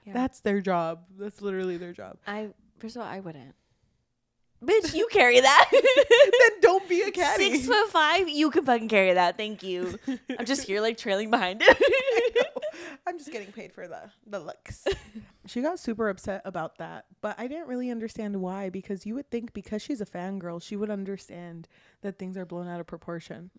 Yeah. That's their job. That's literally their job. First of all, I wouldn't. Bitch, you carry that. Then don't be a caddy. 6'5", you can fucking carry that. Thank you. I'm just here like trailing behind it. I'm just getting paid for the looks. She got super upset about that, but I didn't really understand why, because you would think because she's a fangirl, she would understand that things are blown out of proportion.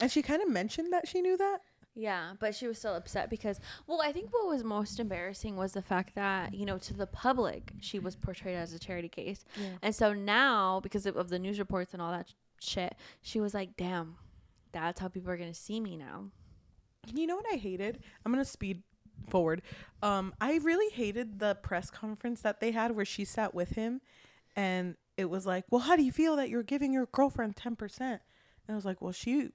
And she kind of mentioned that she knew that. Yeah, but she was still upset because, well, I think what was most embarrassing was the fact that, to the public, she was portrayed as a charity case. Yeah. And so now, because of the news reports and all that shit, she was like, damn, that's how people are going to see me now. You know what I hated? I'm going to speed forward. I really hated the press conference that they had where she sat with him and it was like, well, how do you feel that you're giving your girlfriend 10%? And I was like, well, she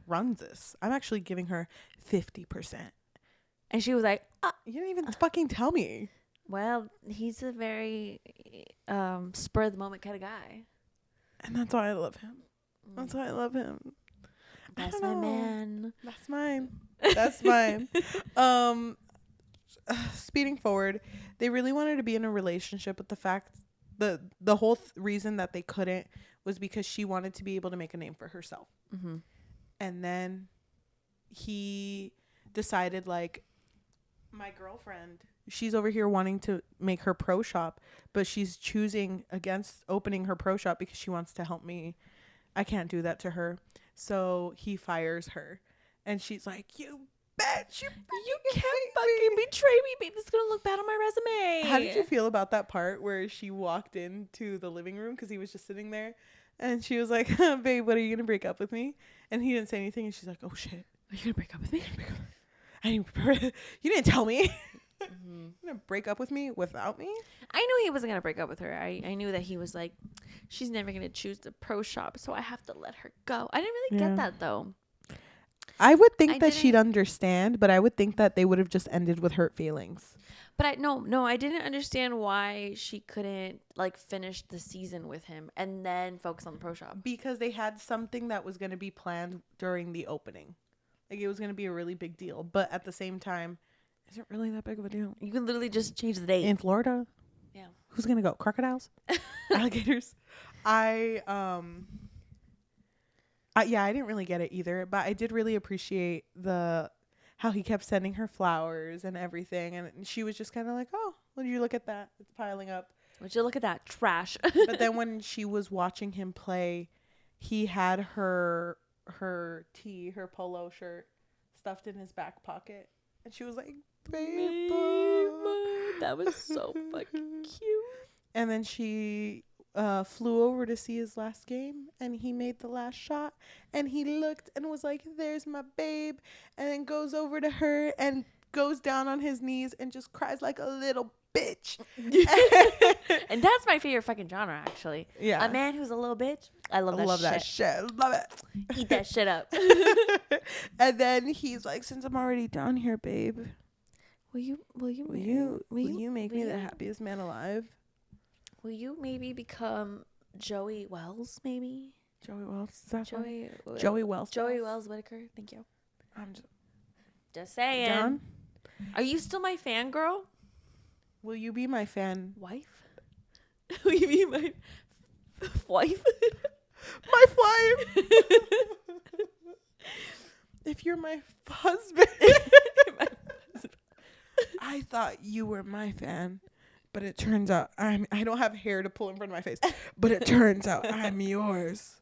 runs this. I'm actually giving her 50%. And she was like, you didn't even fucking tell me. Well, he's a very spur of the moment kind of guy. And that's why I love him. That's why I love him. That's my man. That's mine. That's mine. Speeding forward, they really wanted to be in a relationship, but the fact the whole reason that they couldn't was because she wanted to be able to make a name for herself. Mm-hmm. And then he decided, like, my girlfriend, she's over here wanting to make her pro shop, but she's choosing against opening her pro shop because she wants to help me. I can't do that to her. So he fires her. And she's like, you bitch. You can't fucking betray me, babe. This is going to look bad on my resume. How did you feel about that part where she walked into the living room because he was just sitting there? And she was like, babe, what, are you going to break up with me? And he didn't say anything. And she's like, oh, shit. Are you going to break up with me? You didn't tell me. Mm-hmm. You're going to break up with me without me? I knew he wasn't going to break up with her. I knew that he was like, she's never going to choose the pro shop, so I have to let her go. I didn't really get that, though. I would think that she'd understand, but I would think that they would have just ended with hurt feelings. But I didn't understand why she couldn't like finish the season with him and then focus on the pro shop. Because they had something that was going to be planned during the opening. Like, it was going to be a really big deal. But at the same time, is it really that big of a deal? You can literally just change the date. In Florida? Yeah. Who's going to go? Crocodiles? Alligators? I didn't really get it either. But I did really appreciate how he kept sending her flowers and everything. And she was just kind of like, oh, would you look at that? It's piling up. Would you look at that trash? But then when she was watching him play, he had her polo shirt stuffed in his back pocket, and she was like, "Babe, that was so fucking cute." And then she flew over to see his last game, and he made the last shot, and he looked and was like, "There's my babe," and then goes over to her and goes down on his knees and just cries like a little bitch. And that's my favorite fucking genre, actually. Yeah. A man who's a little bitch. I love that shit. Love it. Eat that shit up. And then he's like, "Since I'm already down here, babe, Will you make me the happiest man alive?" Will you maybe become Joey Wells, maybe? Joey Wells. Is that Joey Wells. Joey Wells Whitaker. Thank you. I'm Just saying. John, are you still my fangirl? will you be my fan? Wife? Will you be my wife? My wife. If you're my husband. I thought you were my fan, but it turns out I don't have hair to pull in front of my face, but it turns out I'm yours.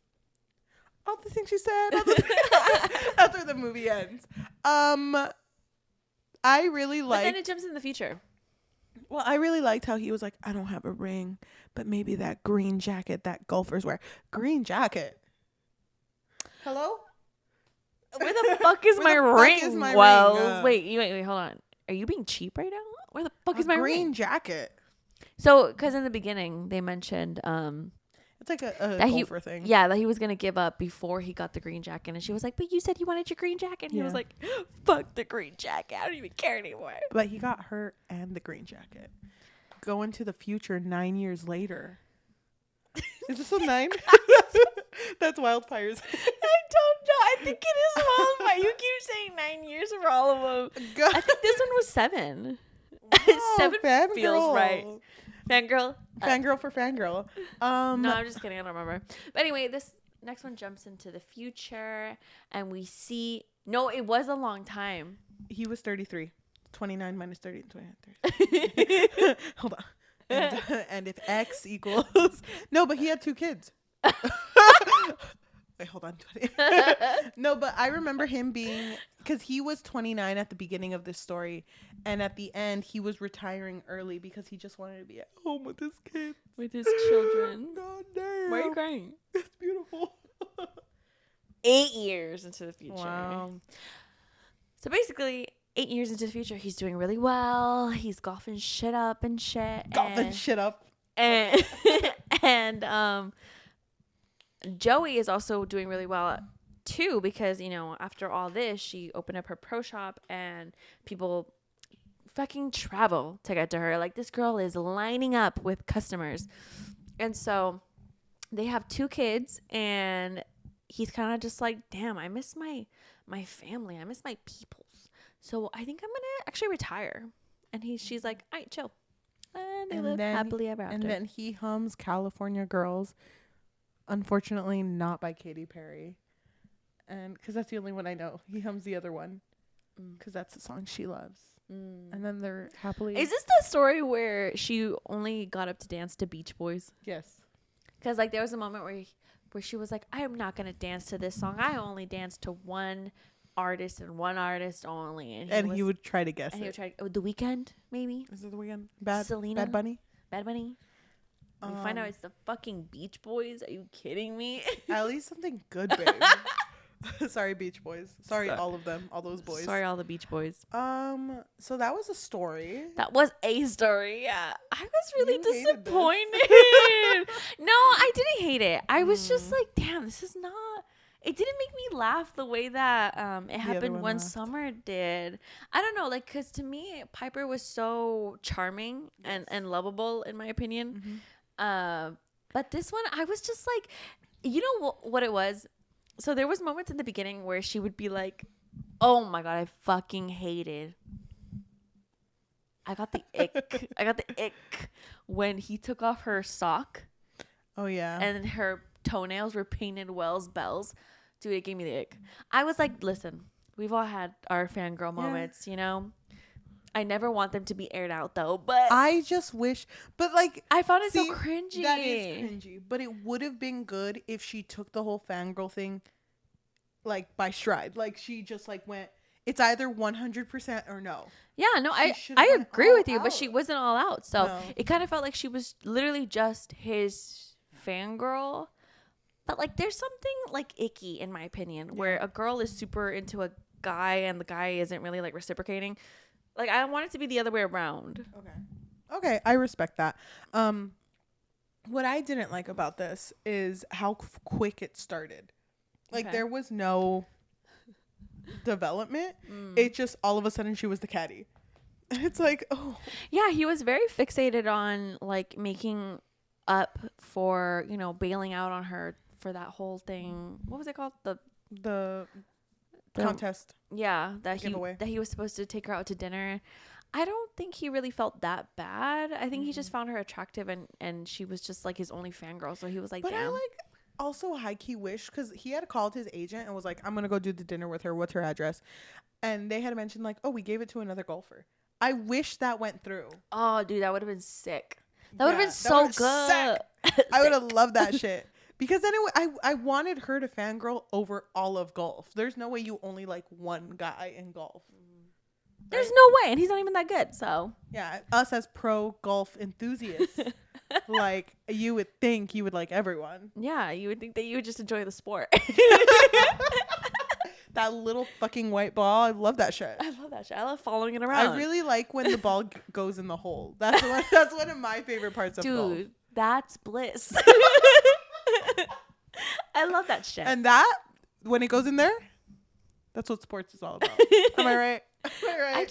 All the things she said after the movie ends. I really But liked. then it jumps in the future. Well, I really liked how he was like, "I don't have a ring, but maybe that green jacket that golfers wear." Green jacket. Hello? Where the fuck is my ring, Wells? Wait, hold on. Are you being cheap right now? Where the fuck is my green ring? jacket? So, because in the beginning they mentioned It's like a that golfer thing. Yeah, that he was gonna give up before he got the green jacket, and she was like, "But you said you wanted your green jacket." And he was like, "Fuck the green jacket. I don't even care anymore." But he got her and the green jacket. Go into the future 9 years later. Is this a 9? That's Wildfires. I don't know. I think it is Wildfire. You keep saying 9 years for all of them. God. I think this one was 7. Wow, 7 fangirl. feels right. Fangirl. Fangirl for fangirl. No, I'm just kidding. I don't remember. But anyway, this next one jumps into the future, and we see. No, it was a long time. He was 33. 29 minus 30 and 29. Hold on. And if X equals. No, but he had 2 kids. Wait, hold on. No, but I remember him being. Because he was 29 at the beginning of this story. And at the end, he was retiring early because he just wanted to be at home with his kids. With his children. God damn. Why are you crying? It's beautiful. 8 years into the future. Wow. So basically, 8 years into the future, he's doing really well. He's golfing shit up and shit. Golfing shit up. And, and Joey is also doing really well too, because, you know, after all this, she opened up her pro shop and people fucking travel to get to her. Like, this girl is lining up with customers. And so they have 2 kids, and he's kind of just like, damn, I miss my family. I miss my peoples. So I think I'm going to actually retire. And she's like, all right, chill. And they live happily ever after. And then he hums California Girls. Unfortunately, not by Katy Perry. And because that's the only one I know. He hums the other one because that's the song she loves. And then they're happily. Is this the story where she only got up to dance to Beach Boys? Yes. Because like there was a moment where she was like, I am not gonna dance to this song. I only dance to one artist and one artist only. And he would try to guess and it. he would try The Weeknd, maybe. Is it The Weeknd? Selena? Bad Bunny. Bad Bunny. We find out it's the fucking Beach Boys. Are you kidding me? At least something good, babe. Sorry, Beach Boys. Sorry, all of them. All those boys. Sorry, all the Beach Boys. So that was a story. That was a story. Yeah. I was really disappointed. No, I didn't hate it. I was just like, damn, this is not. It didn't make me laugh the way that it happened when Summer did. I don't know, like, because to me, Piper was so charming and lovable, in my opinion. But this one, I was just like, you know what it was? So there was moments in the beginning where she would be like, oh my God, I fucking hated. I got the ick. I got the ick when he took off her sock. Oh, yeah. And her toenails were painted Wells bells. Dude, it gave me the ick. I was like, listen, we've all had our fangirl moments, you know? I never want them to be aired out though, but I just wish, but like, I found it see, so cringy. That is cringy, but it would have been good if she took the whole fangirl thing like by stride. Like she just like went, it's either 100% or no. Yeah, no, She I should've went agree all with you, but out. she wasn't all out. So No. it kind of felt like she was literally just his fangirl. But like there's something like icky in my opinion where a girl is super into a guy and the guy isn't really like reciprocating. Like I want it to be the other way around. Okay, I respect that. What I didn't like about this is how quick it started. Like there was no development. It just all of a sudden she was the caddy. It's like, oh. Yeah, he was very fixated on like making up for, you know, bailing out on her for that whole thing. What was it called? The contest. Yeah, that giveaway. he was supposed to take her out to dinner. I don't think he really felt that bad. I think he just found her attractive and she was just like his only fangirl. So he was like, but damn. I like also high key wish because he had called his agent and was like, I'm gonna go do the dinner with her. What's her address? And they had mentioned like, oh, we gave it to another golfer. I wish that went through. Oh, dude, that would have been sick. That would have been so good. I would have loved that shit. Because then I wanted her to fangirl over all of golf. There's no way you only like one guy in golf. Right? There's no way. And he's not even that good. So yeah, us as pro golf enthusiasts, like you would think you would like everyone. Yeah, you would think that you would just enjoy the sport. That little fucking white ball. I love that shit. I love that shit. I love following it around. I really like when the ball goes in the hole. That's one of my favorite parts of golf. Dude, that's bliss. I love that shit. And that, when it goes in there, that's what sports is all about. Am I right? I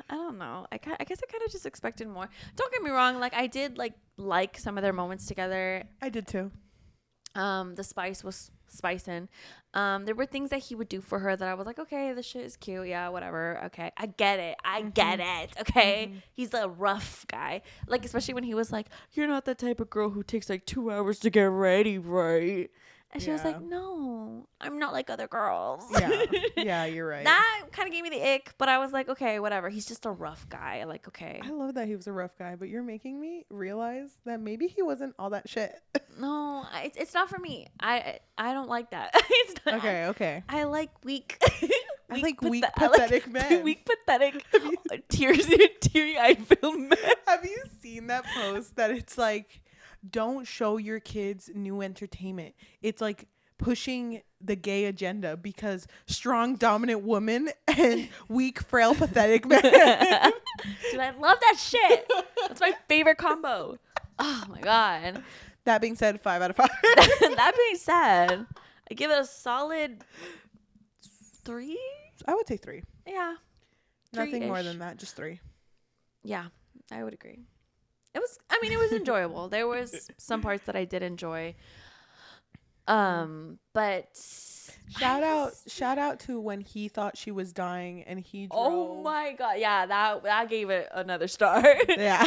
don't know. I guess I kind of just expected more. Don't get me wrong. Like I did like some of their moments together. I did too. The spice was spicing. There were things that he would do for her that I was like, okay, this shit is cute. Yeah, whatever. Okay, I get it. Okay, he's a rough guy. Like especially when he was like, you're not the type of girl who takes like 2 hours to get ready, right? And she was like, no, I'm not like other girls. Yeah, you're right. That kind of gave me the ick, but I was like, okay, whatever. He's just a rough guy. Like, okay. I love that he was a rough guy, but you're making me realize that maybe he wasn't all that shit. No, it's not for me. I don't like that. It's not, Okay. I like weak. I like weak, pathetic men. Weak, pathetic, teary-eyed film men. Have you seen that post that it's like, don't show your kids new entertainment? It's like pushing the gay agenda because strong, dominant woman and weak, frail, pathetic men. Dude, I love that shit. That's my favorite combo. Oh my god. That being said, 5 out of 5. That being said, I give it a solid 3. I would say 3. Yeah. Nothing more than that, just 3. Yeah, I would agree. It was enjoyable. There was some parts that I did enjoy. But shout out to when he thought she was dying and he drove. Oh my god. Yeah, that gave it another star. Yeah.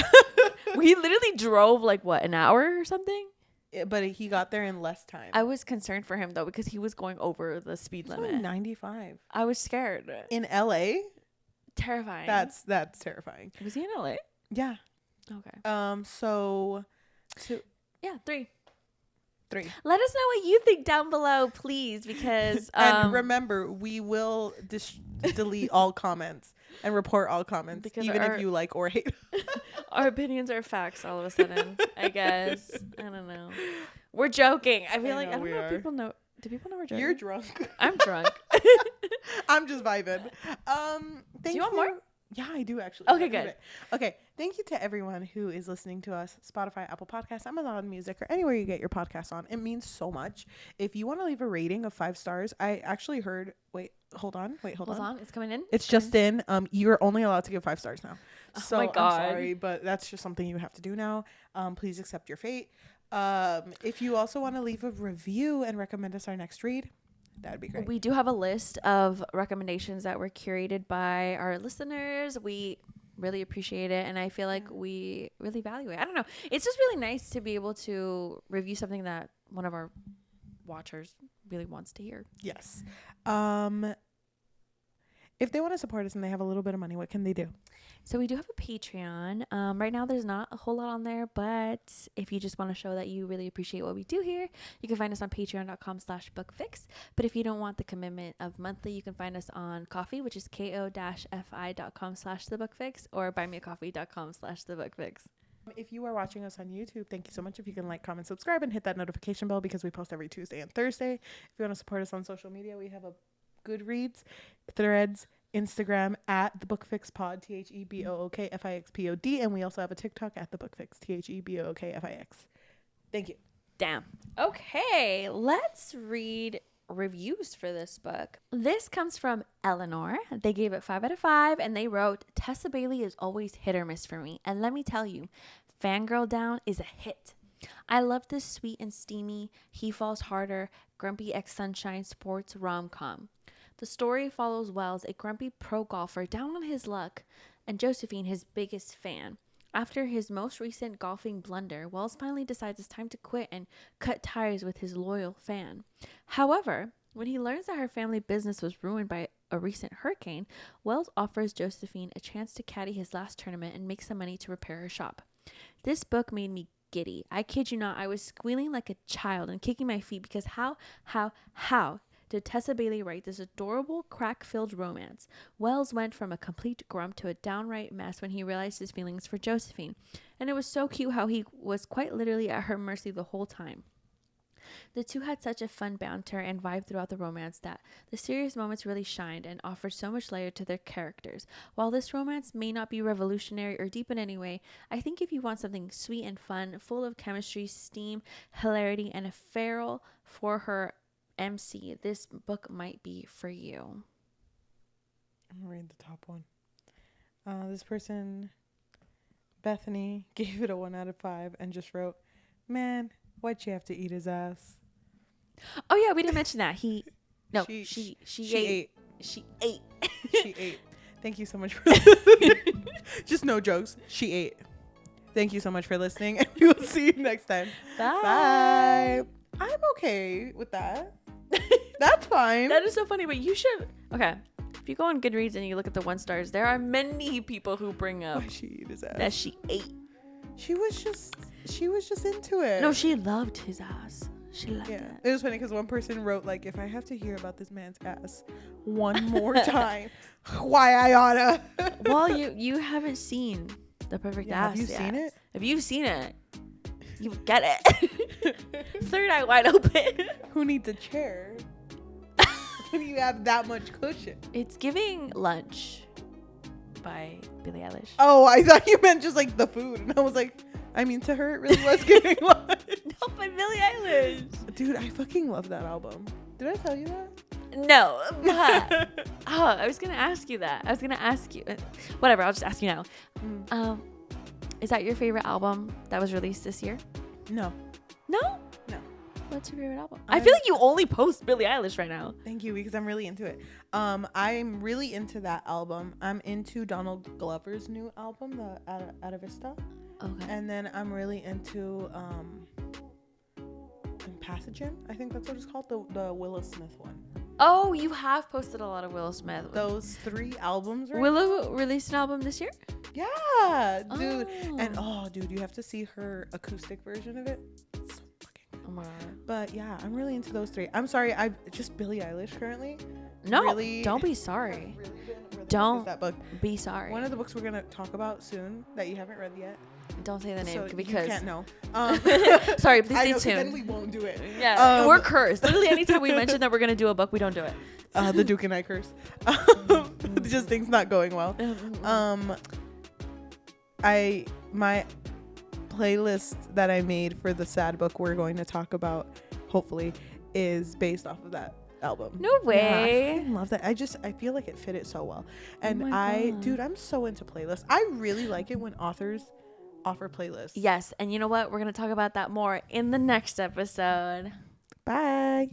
We literally drove like what, an hour or something? But he got there in less time. I was concerned for him though because he was going over the speed limit. 95. I was scared. In LA? Terrifying. That's terrifying. Was he in LA? Yeah. Okay. So yeah, 3. 3. Let us know what you think down below, please, because and remember, we will delete all comments and report all comments, because even if you like or hate. Our opinions are facts all of a sudden, I guess. I don't know. We're joking. I feel like I don't know if people know. Do people know we're joking? You're drunk. I'm drunk. I'm just vibing. Do you want more? Yeah, I do actually. Okay, good. Okay, thank you to everyone who is listening to us. Spotify, Apple Podcasts, Amazon Music, or anywhere you get your podcast on. It means so much. If you want to leave a rating of 5 stars, I actually heard. Wait, hold on. Hold on. It's coming in. It's just in. You're only allowed to give 5 stars now. So my God. I'm sorry, but that's just something you have to do now. Please accept your fate. If you also want to leave a review and recommend us our next read, that'd be great. We do have a list of recommendations that were curated by our listeners. We really appreciate it, and I feel like we really value it. I don't know. It's just really nice to be able to review something that one of our watchers really wants to hear. Yes. if they want to support us and they have a little bit of money, what can they do? So we do have a Patreon. Right now there's not a whole lot on there, but if you just want to show that you really appreciate what we do here, you can find us on patreon.com/bookfix. But if you don't want the commitment of monthly, you can find us on Coffee, which is ko-fi.com/thebookfix, or buymeacoffee.com/thebookfix. If you are watching us on YouTube, thank you so much. If you can like, comment, subscribe, and hit that notification bell, because we post every Tuesday and Thursday. If you want to support us on social media, we have a Goodreads, Threads, Instagram at the Bookfix Pod, THEBOOKFIXPOD, and we also have a TikTok at the Bookfix, THEBOOKFIX. Thank you. Damn. Okay, let's read reviews for this book. This comes from Eleanor. They gave it 5 out of 5, and they wrote, Tessa Bailey is always hit or miss for me, and let me tell you, Fangirl Down is a hit. I love this sweet and steamy, he falls harder, grumpy ex-sunshine sports rom-com. The story follows Wells, a grumpy pro golfer, down on his luck, and Josephine, his biggest fan. After his most recent golfing blunder, Wells finally decides it's time to quit and cut ties with his loyal fan. However, when he learns that her family business was ruined by a recent hurricane, Wells offers Josephine a chance to caddy his last tournament and make some money to repair her shop. This book made me giddy. I kid you not, I was squealing like a child and kicking my feet because how did Tessa Bailey write this adorable, crack-filled romance? Wells went from a complete grump to a downright mess when he realized his feelings for Josephine. And it was so cute how he was quite literally at her mercy the whole time. The two had such a fun banter and vibe throughout the romance that the serious moments really shined and offered so much layer to their characters. While this romance may not be revolutionary or deep in any way, I think if you want something sweet and fun, full of chemistry, steam, hilarity, and a feral for her MC, this book might be for you. I'm gonna read the top one. This person, Bethany, gave it a 1 out of 5 and just wrote, "Man, why'd she have to eat his ass?" Oh yeah, we didn't mention that. She ate. She ate. She ate. Thank you so much for listening. Just no jokes. She ate. Thank you so much for listening, and we will see you next time. Bye. I'm okay with that. That's fine. That is so funny, but you should. Okay, if you go on Goodreads and you look at the 1 stars, there are many people who bring up Why she ate his ass. that she ate. She was just into it. No, she loved his ass. She loved it. It was funny because one person wrote, like, if I have to hear about this man's ass one more time, why I oughta. Well, you haven't seen the perfect ass. Have you seen it? If you've seen it, you get it. Third eye wide open. Who needs a chair when you have that much cushion? It's Giving Lunch by Billie Eilish. Oh, I thought you meant just like the food, and I was like, I mean, to her it really was giving lunch. No, by Billie Eilish. Dude, I fucking love that album. Did I tell you that? No, but I was gonna ask you that. I was gonna ask you. Whatever, I'll just ask you now. Is that your favorite album that was released this year? No. No? No. What's your favorite album? I feel like you only post Billie Eilish right now. Thank you, because I'm really into it. I'm really into that album. I'm into Donald Glover's new album, the Atavista. Okay. And then I'm really into Pathogen. I think that's what it's called, the Willow Smith one. Oh, you have posted a lot of Willow Smith. Those 3 albums, right? Willow released an album this year? Yeah, dude. Oh. And dude, you have to see her acoustic version of it. It's so fucking Oh my god. But yeah, I'm really into those 3. I'm sorry, I've just Billie Eilish currently. No, really, don't be sorry. Really been Don't that book. Be sorry. One of the books we're gonna talk about soon that you haven't read yet. Don't say the name So because you can't know. sorry, please stay I know, tuned. then we won't do it. Yeah, we're cursed. Literally, anytime we mention that we're gonna do a book, we don't do it. The Duke and I curse. Just things not going well. My playlist that I made for the sad book we're going to talk about, hopefully, is based off of that album. No way. Yeah, I love that. I feel like it fit it so well. And Oh my God. dude, I'm so into playlists. I really like it when authors offer playlists. Yes, and you know what? We're gonna talk about that more in the next episode. Bye.